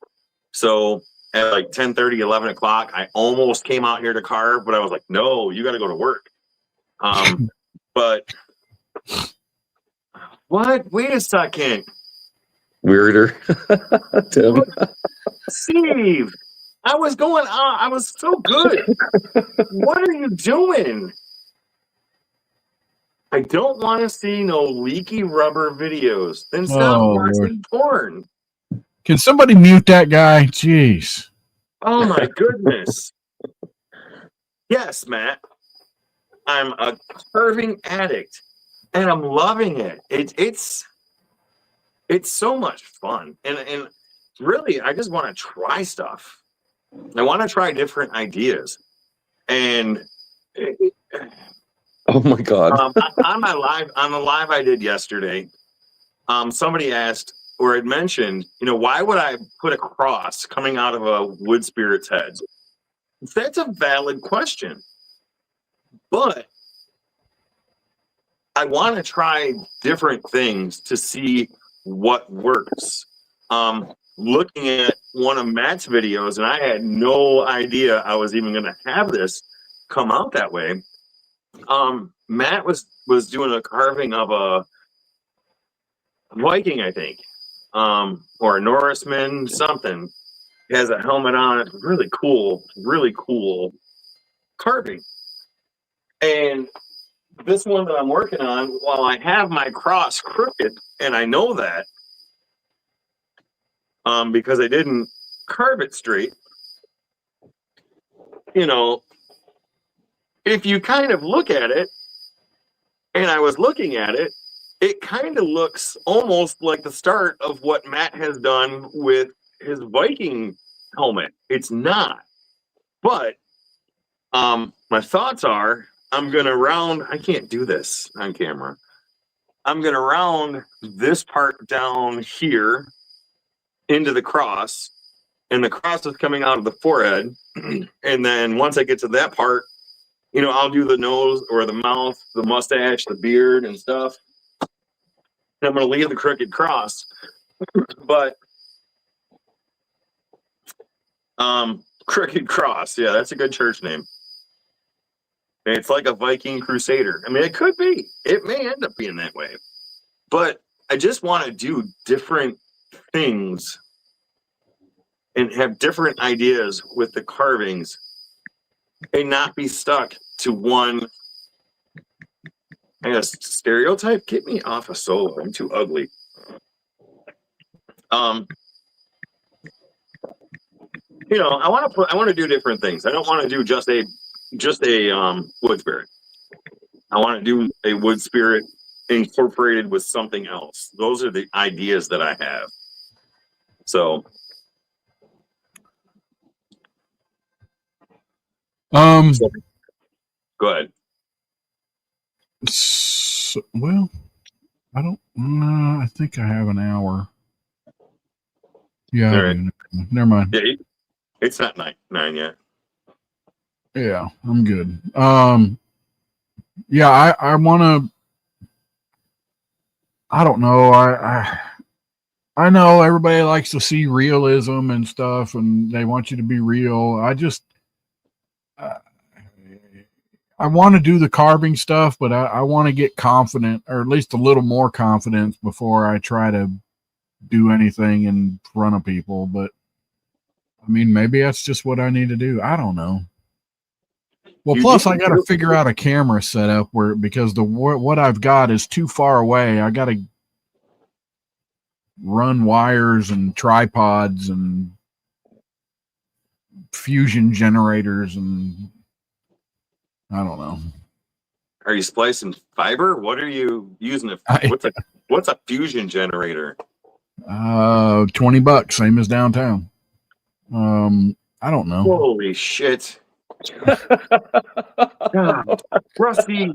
so at like 10:30, 11 o'clock, I almost came out here to carve, but I was like, no, you got to go to work. But what? Wait a second. Weirder. Tim. Steve, I was going on. I was so good. What are you doing? I don't want to see no leaky rubber videos. Then stop watching porn. Can somebody mute that guy? Jeez. Oh my goodness. Yes, Matt. I'm a carving addict and I'm loving it. It's so much fun. And really I just want to try stuff. I want to try different ideas. And Oh my God. on the live I did yesterday, somebody asked or had mentioned, why would I put a cross coming out of a wood spirit's head? That's a valid question. But I want to try different things to see what works. Looking at one of Matt's videos, and I had no idea I was even going to have this come out that way. Matt was doing a carving of a Viking, I think, or a Norseman, something. He has a helmet on. It's really cool carving. And this one that I'm working on, while I have my cross crooked, and I know that, because I didn't carve it straight, if you kind of look at it, and I was looking at it, it kind of looks almost like the start of what Matt has done with his Viking helmet. It's not. But my thoughts are, I'm going to round, I can't do this on camera. I'm going to round this part down here into the cross, and the cross is coming out of the forehead. And then once I get to that part, I'll do the nose or the mouth, the mustache, the beard and stuff. And I'm going to leave the crooked cross. But Crooked Cross, yeah, that's a good church name. And it's like a Viking crusader. I mean, it could be. It may end up being that way. But I just want to do different things and have different ideas with the carvings and not be stuck to one. I guess stereotype. Get me off of solo. I'm too ugly. I want to do different things. I don't want to do just a wood spirit. I want to do a wood spirit incorporated with something else. Those are the ideas that I have. So go ahead. Well, I don't. I think I have an hour. Yeah. Right. Never mind. Yeah, it's not 9 yet. Yeah, I'm good. Yeah, I want to. I don't know. I know everybody likes to see realism and stuff, and they want you to be real. I want to do the carving stuff, but I want to get confident, or at least a little more confidence before I try to do anything in front of people. But I mean, maybe that's just what I need to do. I don't know. Well, plus I got to figure out a camera setup because what I've got is too far away. I got to run wires and tripods and fusion generators, and I don't know. Are you splicing fiber? What are you using? What's a fusion generator? $20, same as downtown. I don't know. Holy shit. God, Rusty.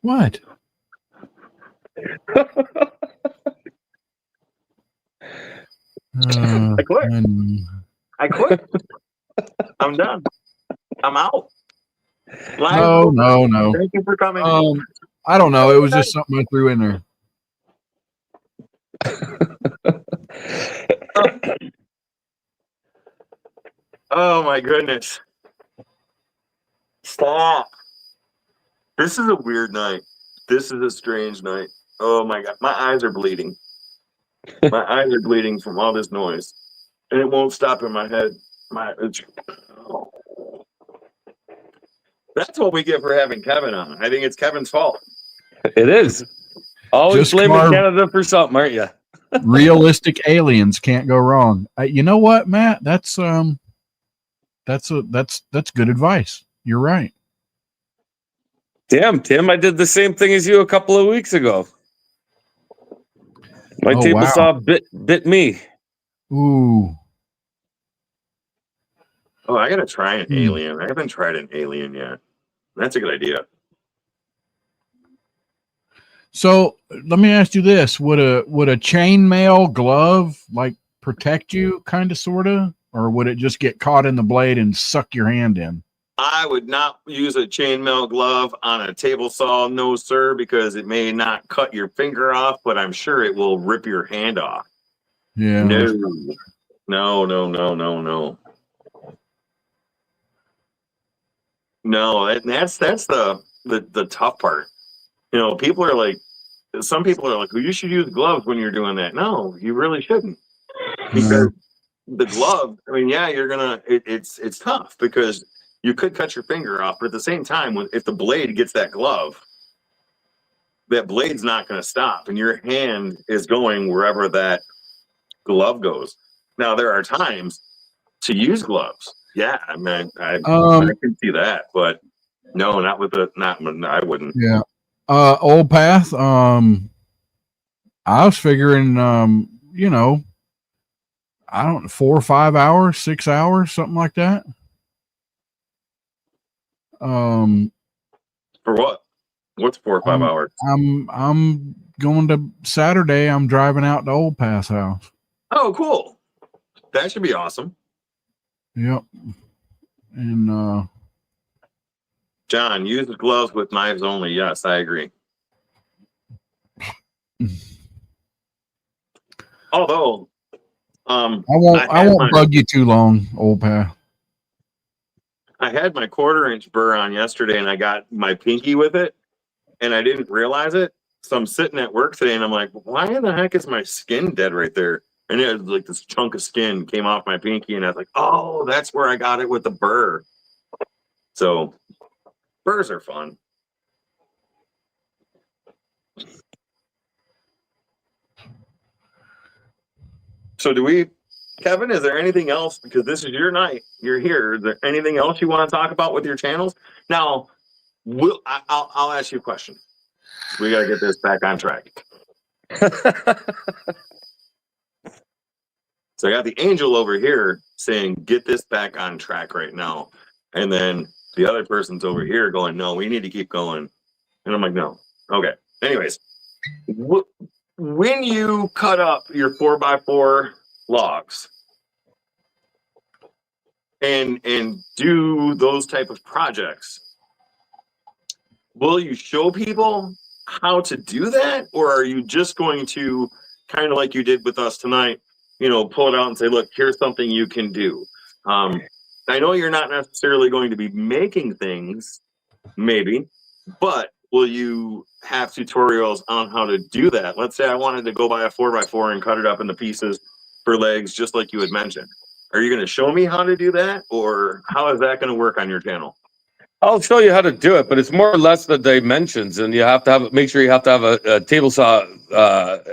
What? I quit. I'm done. I'm out. No. Thank you for coming. I don't know. It was just something I threw in there. Oh my goodness. Stop. This is a weird night. This is a strange night. Oh my God. My eyes are bleeding. My eyes are bleeding from all this noise. And it won't stop in my head. That's what we get for having Kevin on. I think it's Kevin's fault. It is. Always Just blaming carve- Canada for something, aren't you? Realistic aliens can't go wrong. You know what, Matt? That's good advice. You're right. Damn, Tim, I did the same thing as you a couple of weeks ago. My table wow. saw bit me. Ooh. Oh, I gotta try an alien. I haven't tried an alien yet. That's a good idea. So let me ask you this: would a chainmail glove like protect you, kind of, sorta, or would it just get caught in the blade and suck your hand in? I would not use a chainmail glove on a table saw, no sir, because it may not cut your finger off, but I'm sure it will rip your hand off. Yeah. No. No, that's the tough part. You know, some people are like, well, you should use gloves when you're doing that. No, you really shouldn't. Because the glove, I mean, yeah, it's tough because you could cut your finger off, but at the same time, if the blade gets that glove, that blade's not going to stop, and your hand is going wherever that glove goes. Now, there are times to use gloves. Yeah, I mean, I can see that, but no, not with I wouldn't. Yeah. Old Path. I was figuring, you know, I don't know, 4 or 5 hours, 6 hours, something like that. For what? What's 4 or 5 hours? I'm going to Saturday. I'm driving out to Old Path house. Oh, cool. That should be awesome. Yep. And John, use gloves with knives only. Yes, I agree. Although, I won't bug you too long, Old Path. I had my 1/4-inch burr on yesterday, and I got my pinky with it, and I didn't realize it. So I'm sitting at work today, and I'm like, why in the heck is my skin dead right there? And it was like this chunk of skin came off my pinky, and I was like, oh, that's where I got it with the burr. So burrs are fun. So Kevin, is there anything else? Because this is your night. You're here. Is there anything else you want to talk about with your channels? Now, I'll ask you a question. We got to get this back on track. So I got the angel over here saying, get this back on track right now. And then the other person's over here going, no, we need to keep going. And I'm like, no. Okay. Anyways, when you cut up your 4x4 logs and do those type of projects, will you show people how to do that? Or are you just going to, kind of like you did with us tonight, pull it out and say, look, here's something you can do. I know you're not necessarily going to be making things, maybe, but will you have tutorials on how to do that? Let's say I wanted to go buy a 4x4 and cut it up into pieces for legs, just like you had mentioned. Are you going to show me how to do that, or how is that going to work on your channel? I'll show you how to do it, but it's more or less the dimensions, and you have to make sure you have to have a table saw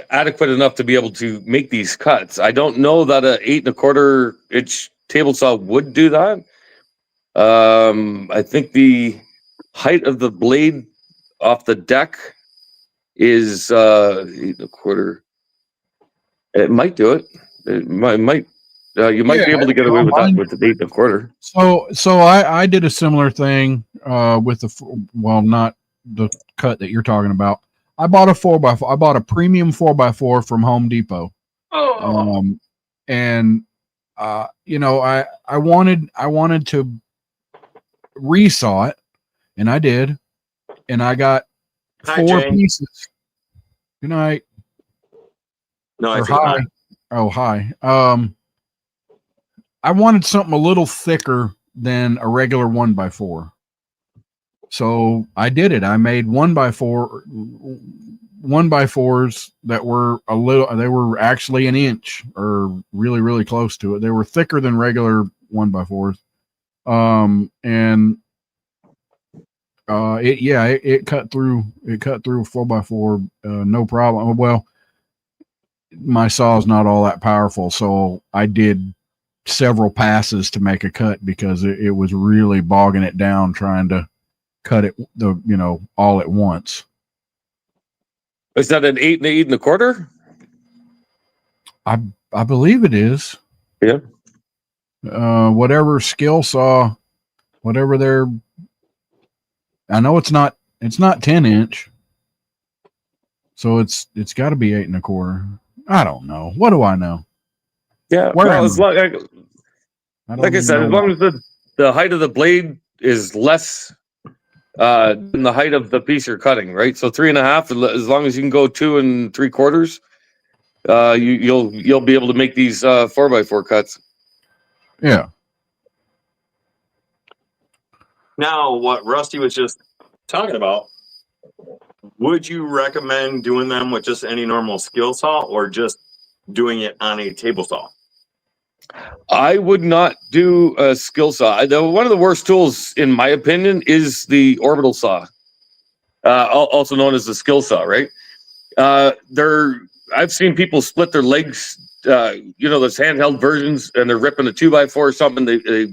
adequate enough to be able to make these cuts. I don't know that a 8 1/4 inch table saw would do that. I think the height of the blade off the deck is 8 1/4. It might do it. It might. You might be able to get away with that with the 8 1/4. So I did a similar thing with not the cut that you're talking about. I bought a 4x4. I bought a premium 4x4 from Home Depot. And I wanted to resaw it, and I did, and I got 4 pieces. Good night. No, I hi. Oh, hi. I wanted something a little thicker than a regular 1x4. So I did it. I made 1x4s that were they were actually an inch or really, really close to it. They were thicker than regular 1x4s. It cut through 4x4, no problem. Well, my saw is not all that powerful, so I did several passes to make a cut because it was really bogging it down trying to cut it all at once. Is that an 8 and 8 1/4? I believe it is. Yeah. Whatever skill saw, whatever they're, I know it's not 10-inch. So it's got to be 8 1/4. I don't know. What do I know? Yeah. Where Well, am as long, like I said, as long as the height of the blade is less than the height of the piece you're cutting, right? So 3 1/2, as long as you can go 2 3/4, you'll be able to make these 4x4 cuts. Yeah. Now, what Rusty was just talking about, would you recommend doing them with just any normal skill saw or just doing it on a table saw? I would not do a skill saw. One of the worst tools, in my opinion, is the orbital saw, also known as the skill saw, right? I've seen people split their legs, those handheld versions, and they're ripping a 2x4 or something. They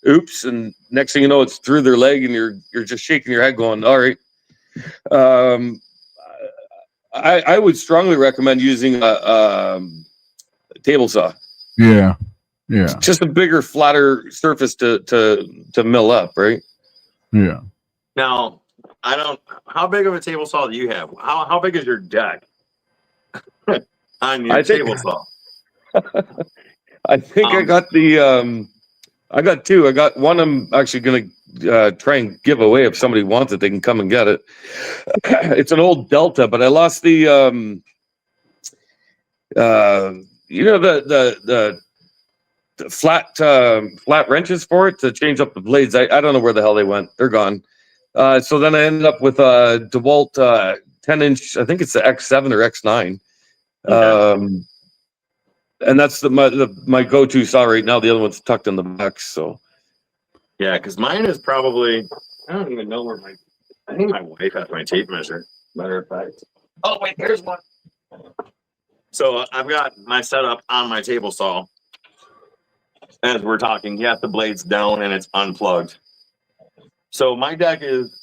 oops, and next thing you know, it's through their leg, and you're just shaking your head, going, "All right." I would strongly recommend using a table saw. Yeah. Yeah. Just a bigger, flatter surface to mill up, right? Yeah. Now, how big of a table saw do you have? How big is your deck on your table saw? I think I got I got two. I got one I'm actually going to try and give away. If somebody wants it, they can come and get it. It's an old Delta, but I lost the, the flat wrenches for it to change up the blades. I don't know where the hell they went. They're gone. So then I ended up with a DeWalt 10-inch. I think it's the X7 or X9. Okay. And that's my go-to saw right now. The other one's tucked in the back. So yeah, because mine is probably, I don't even know where I think my wife has my tape measure. Matter of fact. Oh wait, here's one. So I've got my setup on my table saw. As we're talking, you have the blades down and it's unplugged. So my deck is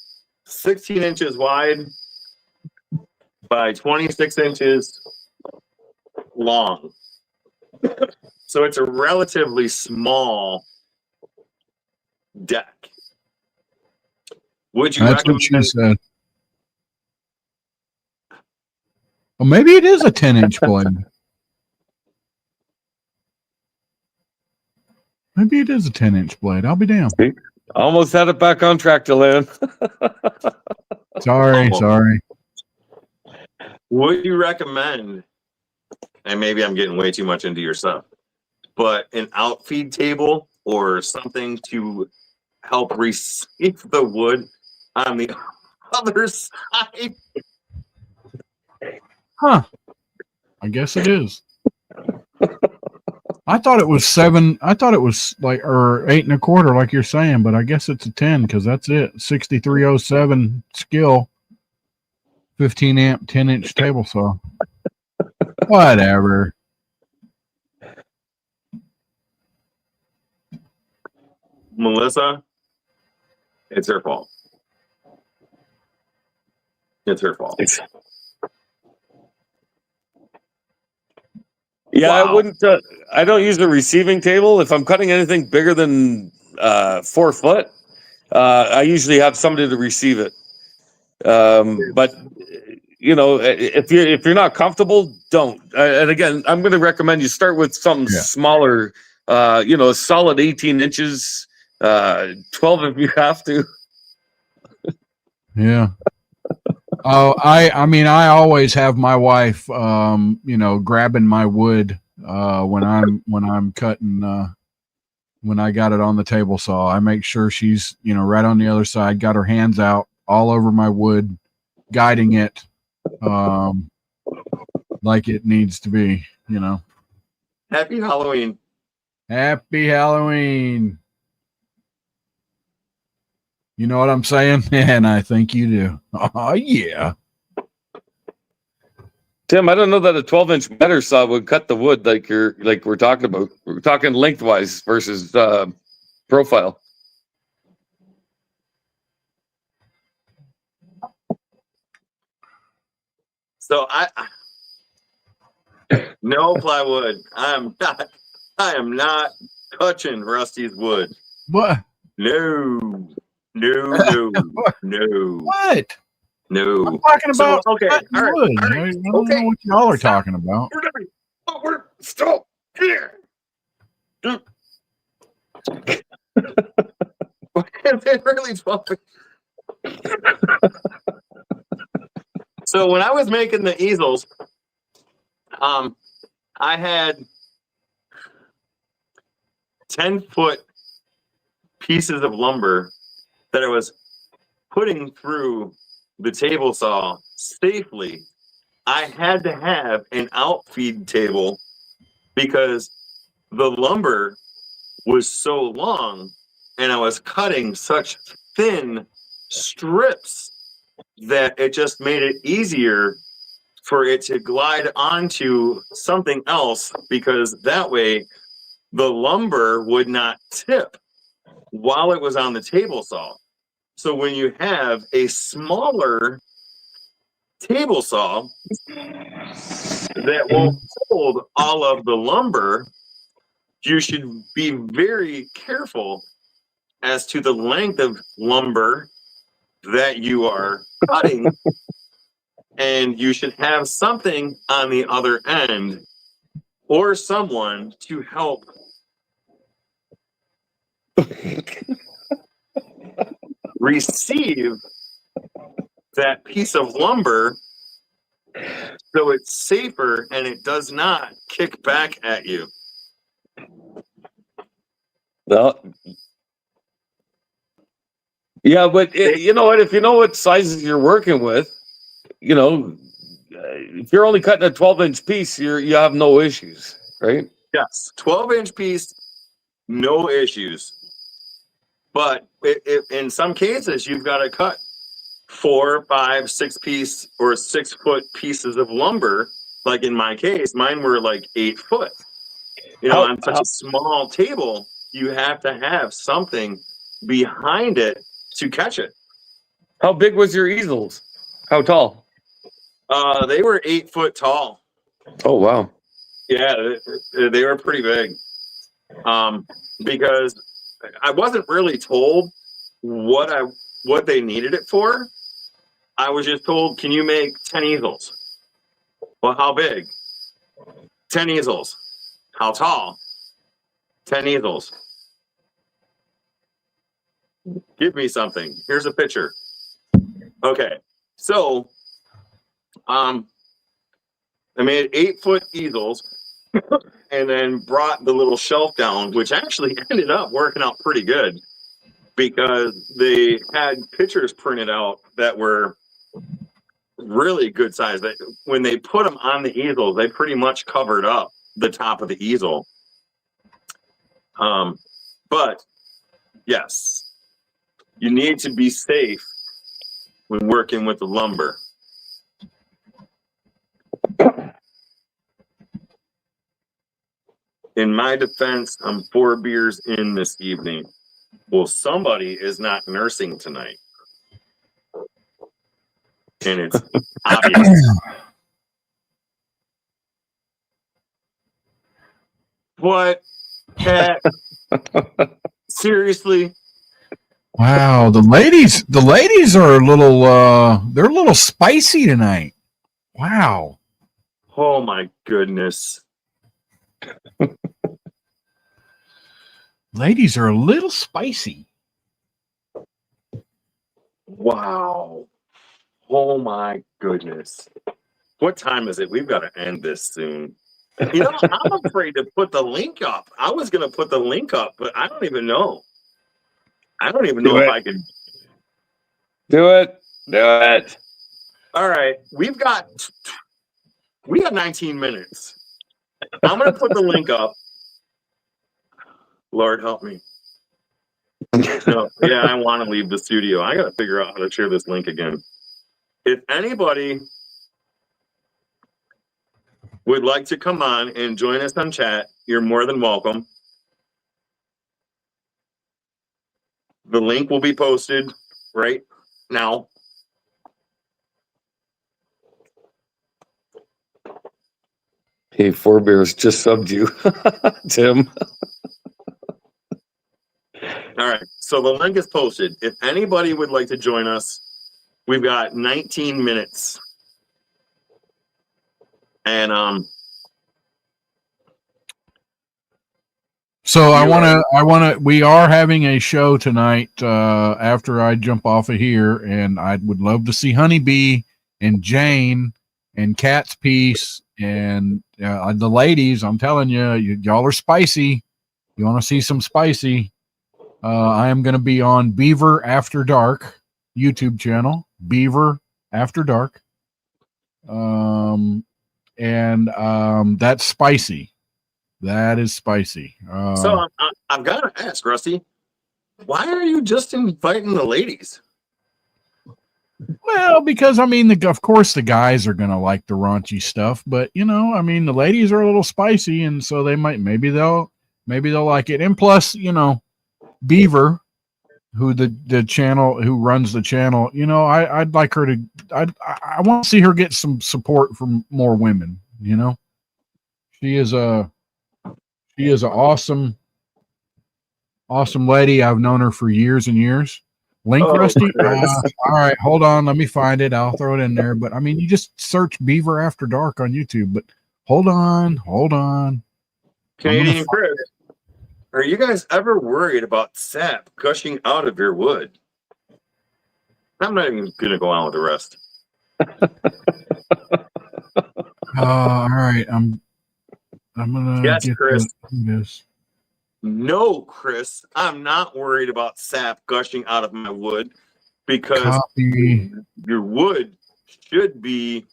16 inches wide by 26 inches long. So it's a relatively small deck. Would you That's recommend? what she said. Well, maybe it is a 10-inch blade. Maybe it is a 10-inch blade. I'll be damned. almost had it back on track to land. Sorry. Would you recommend, and maybe I'm getting way too much into your stuff, but an outfeed table or something to help receive the wood on the other side? Huh. I guess it is. I thought it was 7. I thought it was or 8 1/4, like you're saying, but I guess it's a 10 because that's it. 6307 skill, 15 amp, 10-inch table saw. Whatever. Melissa, it's her fault. It's her fault. Yeah, Wow. I wouldn't. I don't use the receiving table if I'm cutting anything bigger than 4 foot. I usually have somebody to receive it. But if you're not comfortable, don't. And again, I'm going to recommend you start with something smaller. A solid 18 inches, 12 if you have to. Yeah. Oh, I mean, I always have my wife, grabbing my wood when I'm cutting. When I got it on the table saw, I make sure she's right on the other side, got her hands out all over my wood, guiding it like it needs to be. Happy Halloween. Happy Halloween. You know what I'm saying? And I think you do. Oh, yeah. Tim, I don't know that a 12-inch miter saw would cut the wood like we're talking about. We're talking lengthwise versus profile. So no plywood. I am not touching Rusty's wood. What? No. No. What? No. I'm talking about okay. cutting All right. wood. All right. I don't know what y'all are talking about. We're stop here. Is it really 12? So when I was making the easels, I had 10-foot pieces of lumber that I was putting through the table saw safely. I had to have an outfeed table because the lumber was so long and I was cutting such thin strips that it just made it easier for it to glide onto something else, because that way the lumber would not tip while it was on the table saw. So when you have a smaller table saw that won't hold all of the lumber, you should be very careful as to the length of lumber that you are cutting, and you should have something on the other end or someone to help receive that piece of lumber so it's safer and it does not kick back at you. Well, yeah, but you know what? If you know what sizes you're working with, you know, if you're only cutting a 12-inch piece, you have no issues, right? Yes, 12-inch piece, no issues. But in some cases, you've got to cut 4, 5, 6 piece or 6-foot pieces of lumber. Like in my case, mine were like 8 foot. You know, on such a small table, you have to have something behind it to catch it. How big was your easels? How tall? They were 8 foot tall. Oh, wow. Yeah, they were pretty big. Because I wasn't really told what they needed it for. I was just told, can you make 10 easels? Well, how big? 10 easels. How tall? 10 easels. Give me something. Here's a picture. Okay. So, I made 8-foot easels and then brought the little shelf down, which actually ended up working out pretty good because they had pictures printed out that were really good size. That when they put them on the easel, they pretty much covered up the top of the easel. But yes, you need to be safe when working with the lumber. In my defense, I'm 4 beers in this evening. Well, somebody is not nursing tonight. And it's obvious. What? Cat? Seriously? Wow, the ladies are they're a little spicy tonight. Wow. Oh my goodness. Ladies are a little spicy. Wow. Oh my goodness. What time is it? We've got to end this soon. You know, I'm afraid to put the link up. I was going to put the link up, but I don't even know. I don't even know if I can. Do it. Do it. All right. We got 19 minutes. I'm going to put the link up. Lord help me. No, yeah, I want to leave the studio. I got to figure out how to share this link again. If anybody would like to come on and join us on chat, you're more than welcome. The link will be posted right now. Hey, Four Bears just subbed you, Tim. All right. So the link is posted. If anybody would like to join us, we've got 19 minutes. And So we are having a show tonight after I jump off of here, and I would love to see Honeybee and Jane and Cat's Piece and the ladies. I'm telling you, y'all are spicy. You want to see some spicy? I am going to be on Beaver After Dark YouTube channel, Beaver After Dark. That's spicy. That is spicy. so I've got to ask, Rusty, why are you just inviting the ladies? Well, because I mean, of course, the guys are gonna like the raunchy stuff, but you know, I mean, the ladies are a little spicy, and so they might maybe they'll like it. And plus, you know, Beaver, who the channel who runs the channel, you know, I'd like her to. I want to see her get some support from more women. You know, she is an awesome lady. I've known her for years and years. Link, Rusty. All right, hold on. Let me find it. I'll throw it in there. But I mean, you just search Beaver After Dark on YouTube. But hold on. Canadian Chris, are you guys ever worried about sap gushing out of your wood? I'm not even going to go on with the rest. All right. I'm gonna Yes, get Chris. this. No, Chris, I'm not worried about sap gushing out of my wood because Copy. your wood should be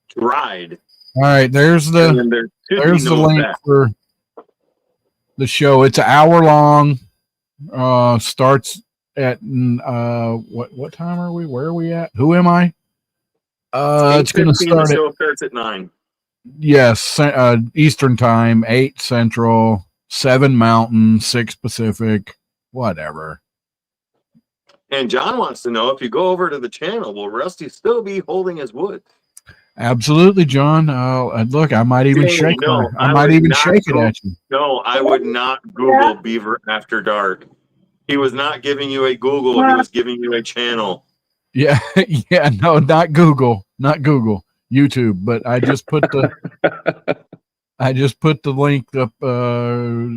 dried. All right, there's the link for the show. It's an hour long. Starts at what time are we? Where are we at? Who am I? It's going to start. The show starts at 9. Yes, Eastern time, 8 Central, 7 Mountain, 6 Pacific, whatever. And John wants to know, if you go over to the channel, will Rusty still be holding his wood? Absolutely, John. Look, I might even shake it. I might even shake it at you. No, I would not Google Beaver After Dark. He was not giving you a Google. He was giving you a channel. Yeah, yeah, no, not Google, YouTube. But I just put the link up. Yeah,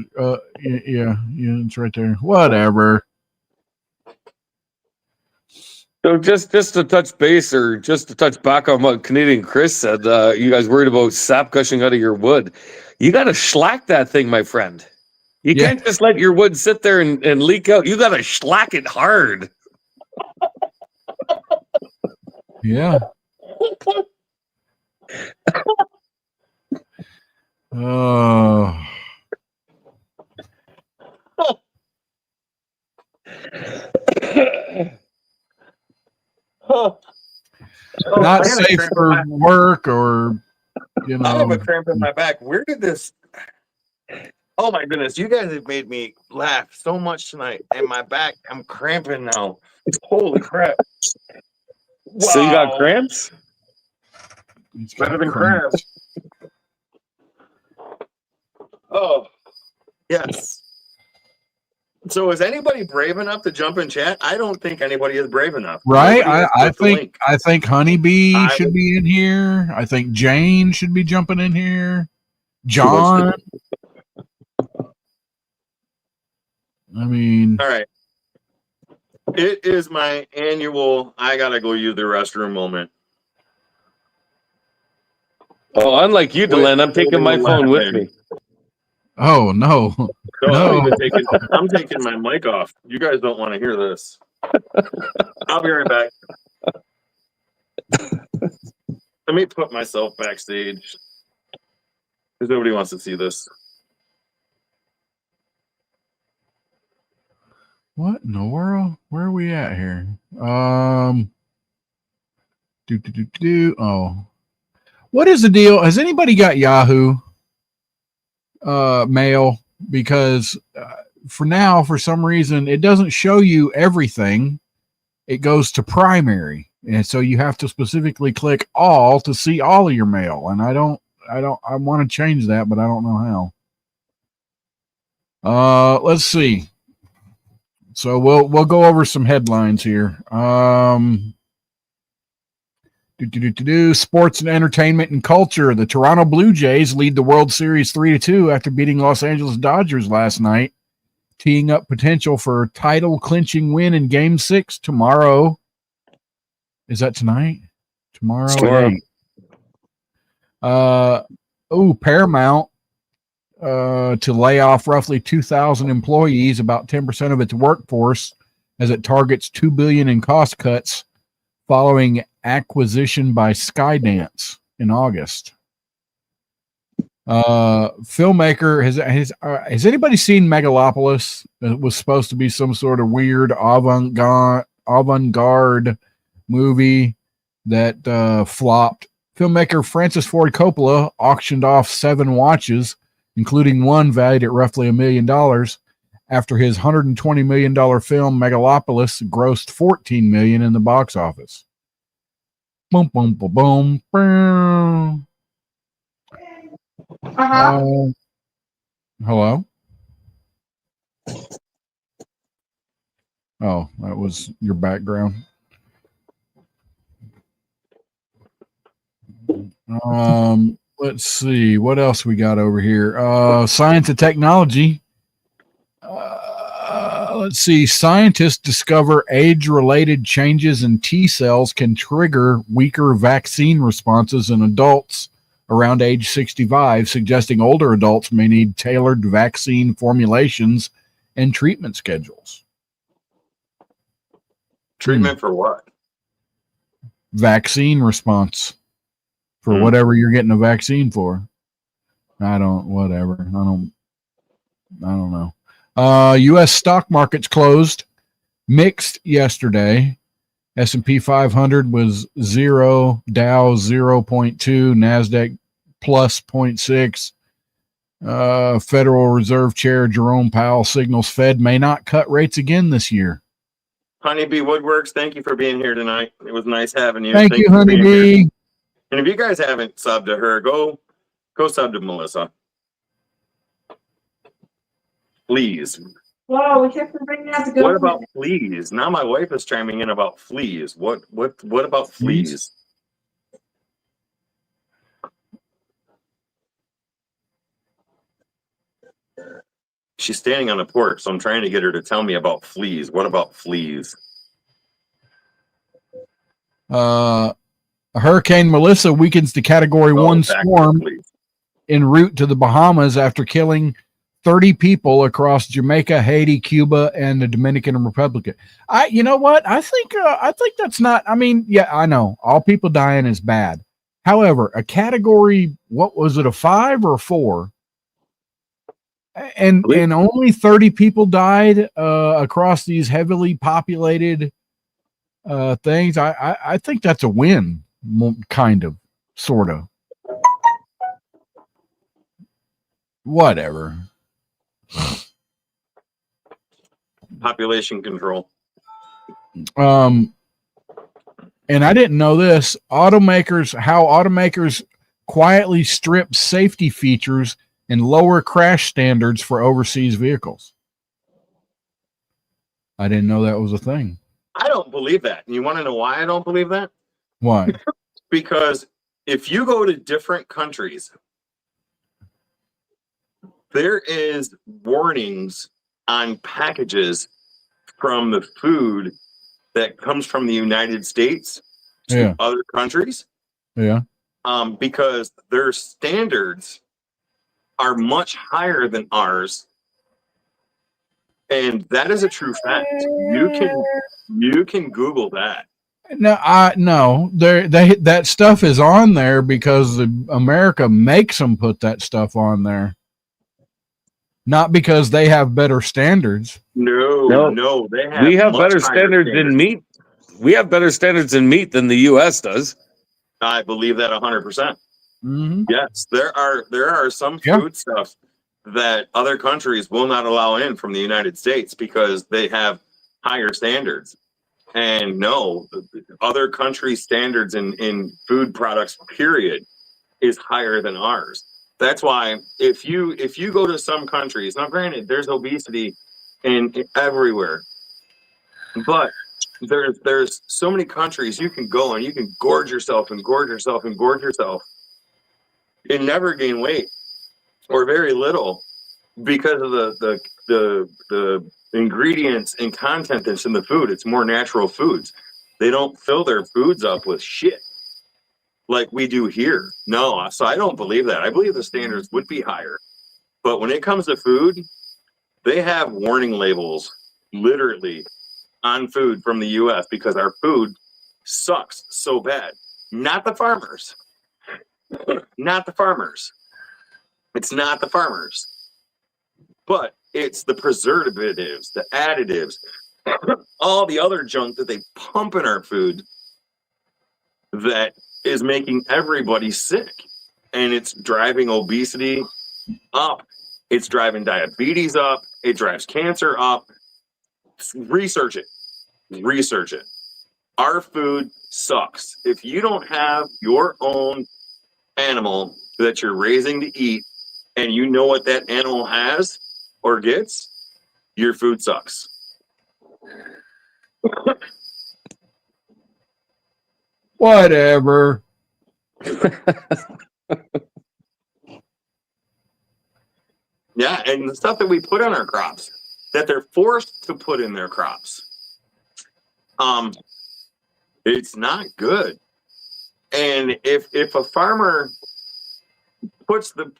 it's right there. Whatever. So just to touch base, or just to touch back on what Canadian Chris said, you guys worried about sap gushing out of your wood. You got to shellac that thing, my friend. You can't just let your wood sit there and leak out. You got to shellac it hard. Yeah. Oh. Not safe for work, or you know. I have a cramp in my back. Where did this? Oh my goodness! You guys have made me laugh so much tonight, and my back, I'm cramping now. Holy crap! Wow. So you got cramps? Better than cramps. Oh, yes. So is anybody brave enough to jump in chat? I don't think anybody is brave enough. Right? I think Honeybee should be in here. I think Jane should be jumping in here. John. I mean, all right. It is my annual I gotta go use the restroom moment. Oh, unlike you, Delenn, I'm taking my phone with me. Oh no. No. I'm taking my mic off. You guys don't want to hear this. I'll be right back. Let me put myself backstage, because nobody wants to see this. What in the world? Where are we at here? Oh. What is the deal? Has anybody got Yahoo Mail? Because for now, for some reason, it doesn't show you everything. It goes to primary, and so you have to specifically click all to see all of your mail. And I want to change that, but I don't know how. Let's see. So we'll go over some headlines here. Sports and entertainment and culture. The Toronto Blue Jays lead the World Series 3-2 after beating Los Angeles Dodgers last night, teeing up potential for a title-clinching win in Game 6 tomorrow. Is that tonight? Tomorrow. At 8. Paramount to lay off roughly 2,000 employees, about 10% of its workforce, as it targets $2 billion in cost cuts following acquisition by Skydance in August. Filmmaker has anybody seen Megalopolis? It was supposed to be some sort of weird avant-garde movie that flopped. Filmmaker Francis Ford Coppola auctioned off 7 watches, including one valued at roughly $1 million, after his $120 million film Megalopolis grossed $14 million in the box office. Boom, boom, boom, boom, boom. Hello? Oh, that was your background. Let's see what else we got over here. Science and technology. Let's see. Scientists discover age-related changes in T cells can trigger weaker vaccine responses in adults around age 65, suggesting older adults may need tailored vaccine formulations and treatment schedules. Treatment for what? Vaccine response for whatever you're getting a vaccine for. I don't know. U.S. stock markets closed mixed yesterday. S&P 500 was 0, Dow 0.2, NASDAQ plus 0.6. Federal Reserve Chair Jerome Powell signals Fed may not cut rates again this year. Honeybee Woodworks, thank you for being here tonight. It was nice having you. Thank you, Honeybee. And if you guys haven't subbed to her, go sub to Melissa. Please. Whoa, we kept bringing out to go. What about fleas? Now my wife is chiming in about fleas. What about fleas? She's standing on the porch, so I'm trying to get her to tell me about fleas. What about fleas? Hurricane Melissa weakens the Category 1 storm en route to the Bahamas after killing 30 people across Jamaica, Haiti, Cuba, and the Dominican Republic. You know what? I think that's not. I mean, yeah, I know all people dying is bad. However, a category, what was it, a 5 or a 4? And only 30 people died across these heavily populated things. I think that's a win, kind of, sort of. Whatever. Population control. And I didn't know this. How automakers quietly strip safety features and lower crash standards for overseas vehicles. I didn't know that was a thing. I don't believe that. You want to know why I don't believe that? Why? Because if you go to different countries, there is warnings on packages from the food that comes from the United States to other countries. Yeah. Because their standards are much higher than ours. And that is a true fact. You can Google that. No, that stuff is on there because America makes them put that stuff on there. Not because they have better standards. No, we have better standards in meat. We have better standards in meat than the U.S. does. I believe that 100%. Mm-hmm. Yes, there are some Yeah. food stuff that other countries will not allow in from the United States because they have higher standards. And no, other countries' standards in food products, period, is higher than ours. That's why if you go to some countries, now granted, there's obesity in everywhere, but there's so many countries you can go and you can gorge yourself and gorge yourself and gorge yourself and never gain weight or very little because of the ingredients and content that's in the food. It's more natural foods. They don't fill their foods up with shit like we do here. No, so I don't believe that. I believe the standards would be higher. But when it comes to food, they have warning labels literally on food from the US because our food sucks so bad. Not the farmers. Not the farmers. It's not the farmers. But it's the preservatives, the additives, all the other junk that they pump in our food that is making everybody sick. And it's driving obesity up. It's driving diabetes up. It drives cancer up. Research it. Research it. Our food sucks. If you don't have your own animal that you're raising to eat and you know what that animal has or gets, your food sucks. Whatever. Yeah, and the stuff that we put on our crops, that they're forced to put in their crops, it's not good. And if a farmer puts the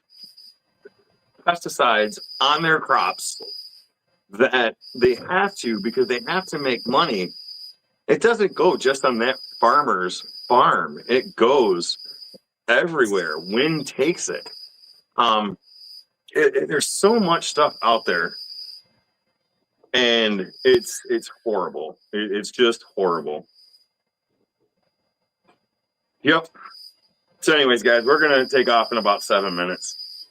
pesticides on their crops that they have to because they have to make money, it doesn't go just on that farmer's farm. It goes everywhere. Wind takes it. There's so much stuff out there, and it's horrible. It's just horrible. Yep. So anyways, guys, we're going to take off in about 7 minutes.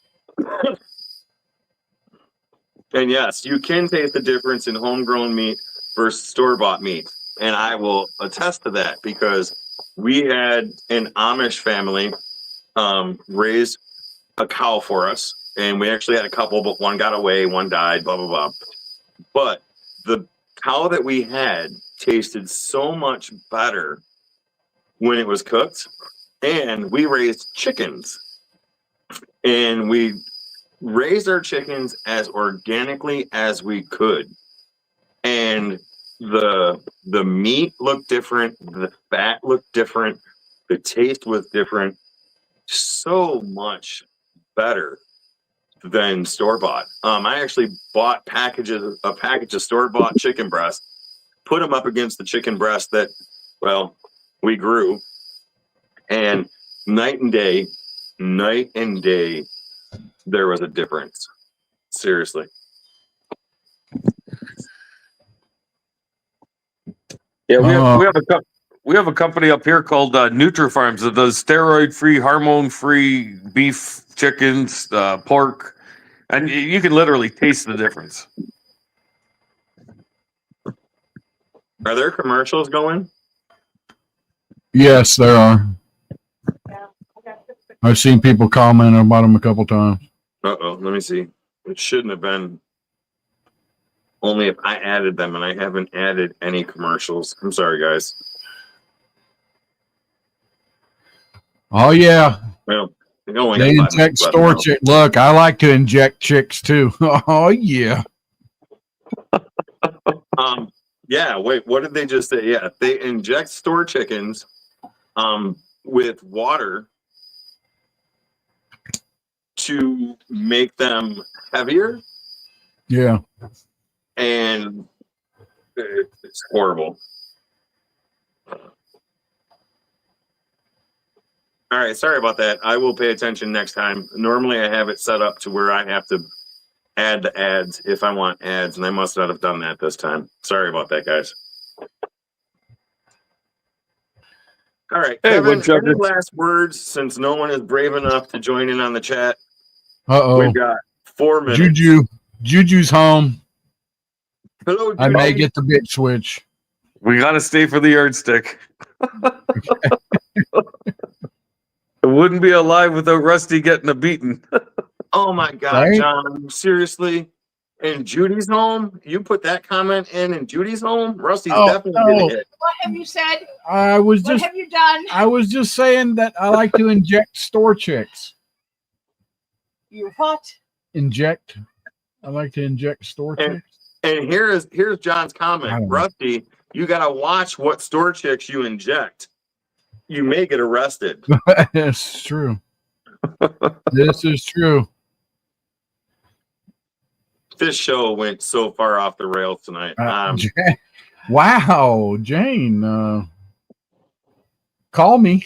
And yes, you can taste the difference in homegrown meat versus store-bought meat. And I will attest to that because we had an Amish family raise a cow for us. And we actually had a couple, but one got away, one died, blah, blah, blah. But the cow that we had tasted so much better when it was cooked. And we raised chickens. And we raised our chickens as organically as we could. And the meat looked different, the fat looked different, the taste was different, so much better than store-bought. I actually bought a package of store-bought chicken breast, put them up against the chicken breast that, well, we grew, and night and day, there was a difference. Seriously. Yeah, we have a company up here called NutriFarms that does steroid-free, hormone-free beef, chickens, pork, and you can literally taste the difference. Are there commercials going? Yes, there are. I've seen people comment about them a couple times. Uh-oh, let me see. It shouldn't have been. Only if I added them, and I haven't added any commercials. I'm sorry, guys. Oh yeah, Well, they only they got 5 inject minutes left store now. chick. Look, I like to inject chicks too. Oh yeah. Yeah, wait, what did they just say? Yeah, they inject store chickens with water to make them heavier, Yeah. and it's horrible. All right, sorry about that. I will pay attention next time. Normally I have it set up to where I have to add the ads if I want ads, and I must not have done that this time. Sorry about that, guys. All right, Hey, Kevin, woodchucker. any last words since no one is brave enough to join in on the chat? Uh-oh. We've got 4 minutes. Juju's home. Hello, I may Judy. get the big switch. We got to stay for the yardstick. It wouldn't be alive without Rusty getting a beating. Oh my God, Right? John! Seriously, in Judy's home, you put that comment in Judy's home. Rusty's Oh, definitely no. gonna hit. What have you said? I was What just have you done? I was just saying that I like to inject store chicks. You what? Inject. I like to inject store And- chicks. And here's John's I comment. don't know. Rusty, you gotta watch what store chicks you inject. You may get arrested. It's true. This is true. This show went so far off the rails tonight. Wow, Jane. Call me.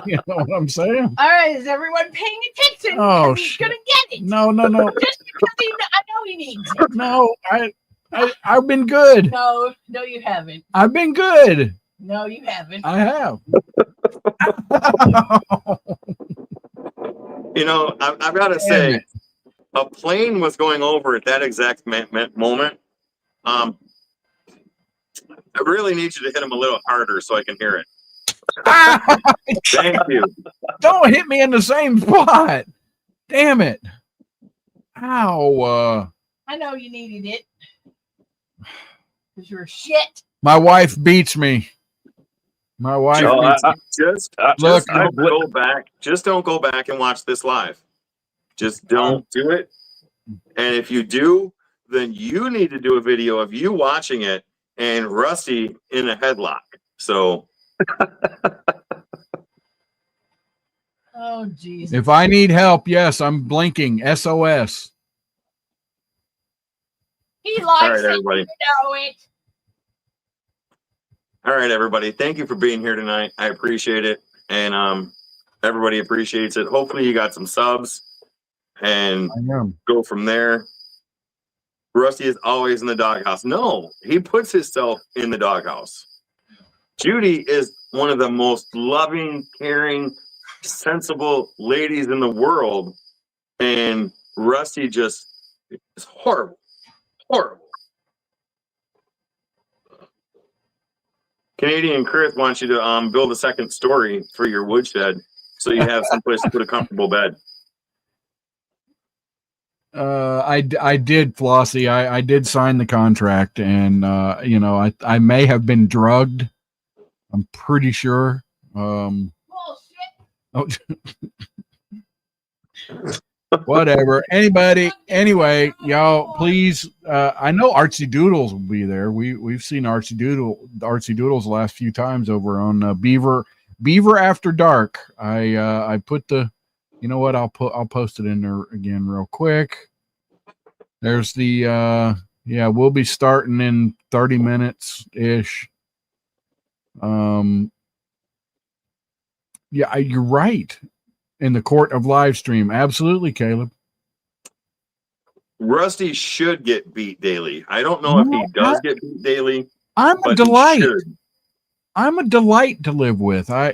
You know what I'm saying? All right, is everyone paying attention? Oh, He's shit. gonna get it. No. Just because I know he needs it. No, I've been good. No, you haven't. I've been good. No, you haven't. I have. You know, I've got to Damn say, it. a plane was going over at that exact moment. I really need you to hit him a little harder so I can hear it. Thank you. Don't hit me in the same spot. Damn it. Ow. I know you needed it. Because you're shit. My wife beats me. My wife No, beats me. Just Look, don't go back. Just don't go back and watch this live. Just don't do it. And if you do, then you need to do a video of you watching it and Rusty in a headlock. So Oh, jeez. If I need help, yes, I'm blinking. SOS. He all likes right, it. everybody. You know it. All right, everybody. Thank you for being here tonight. I appreciate it. And everybody appreciates it. Hopefully you got some subs and I am. go from there. Rusty is always in the doghouse. No, he puts himself in the doghouse. Judy is one of the most loving, caring, sensible ladies in the world. And Rusty just is horrible. Horrible. Canadian Chris wants you to build a second story for your woodshed so you have someplace to put a comfortable bed. I did, Flossie. I did sign the contract, and you know, I may have been drugged. I'm pretty sure. Bullshit. Oh, whatever. Anyway, y'all, please. I know Artsy Doodles will be there. We've seen Artsy Doodles the last few times over on Beaver After Dark. I put the. You know what? I'll post it in there again real quick. There's the we'll be starting in 30 minutes ish. Yeah, you're right. In the court of live stream. Absolutely, Caleb. Rusty should get beat daily. I don't know if he does get beat daily. I'm a but delight. he should. I'm a delight to live with. I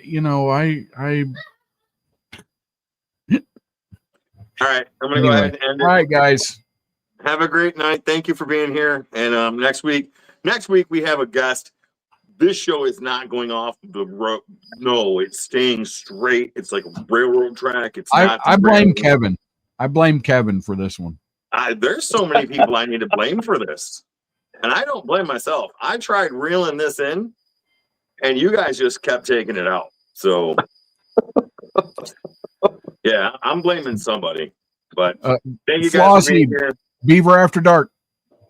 All right, I'm gonna go ahead and end it. All right, guys. Have a great night. Thank you for being here. And next week we have a guest. This show is not going off the road. No, it's staying straight. It's like a railroad track. It's not. I blame derailed. Kevin. I blame Kevin for this one. There's so many people I need to blame for this, and I don't blame myself. I tried reeling this in, and you guys just kept taking it out. So, yeah, I'm blaming somebody. But thank you guys for being here. Beaver After Dark.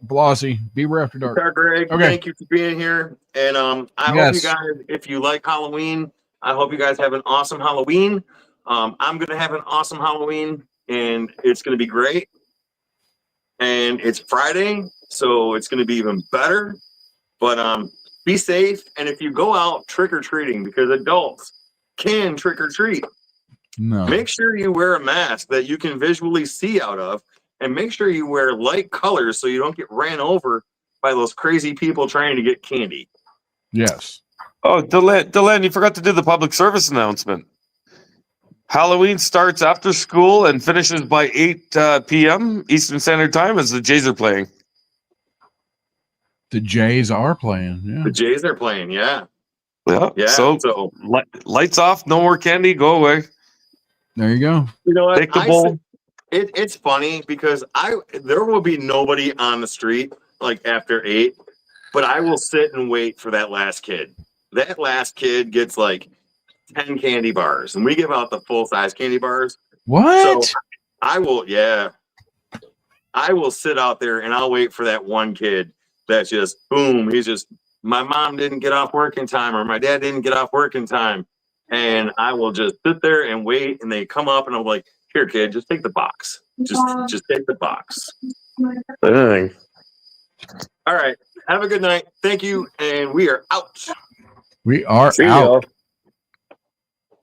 Blossie. Beaver After Dark. Greg, Okay. Thank you for being here. And I hope you guys, if you like Halloween, I hope you guys have an awesome Halloween. I'm going to have an awesome Halloween, and it's going to be great. And it's Friday, so it's going to be even better. But be safe. And if you go out trick-or-treating, because adults can trick-or-treat, No. make sure you wear a mask that you can visually see out of. And make sure you wear light colors so you don't get ran over by those crazy people trying to get candy. Yes. Oh, Delenn, you forgot to do the public service announcement. Halloween starts after school and finishes by 8 p.m. Eastern Standard Time as the Jays are playing. The Jays are playing. The Yeah. Jays are playing. Yeah. Yeah. Yeah. So So lights off, no more candy, go away. There you go. you know what? Take the bowl. It's funny because there will be nobody on the street like after 8, but I will sit and wait for that last kid. That last kid gets like 10 candy bars, and we give out the full size candy bars. What? So I will sit out there and I'll wait for that one kid that's just boom. He's just, my mom didn't get off work in time, or my dad didn't get off work in time. And I will just sit there and wait, and they come up and I'm like, here, kid, just take the box. Just take the box. Dang. All right. Have a good night. Thank you. And we are out. We are See out. ya.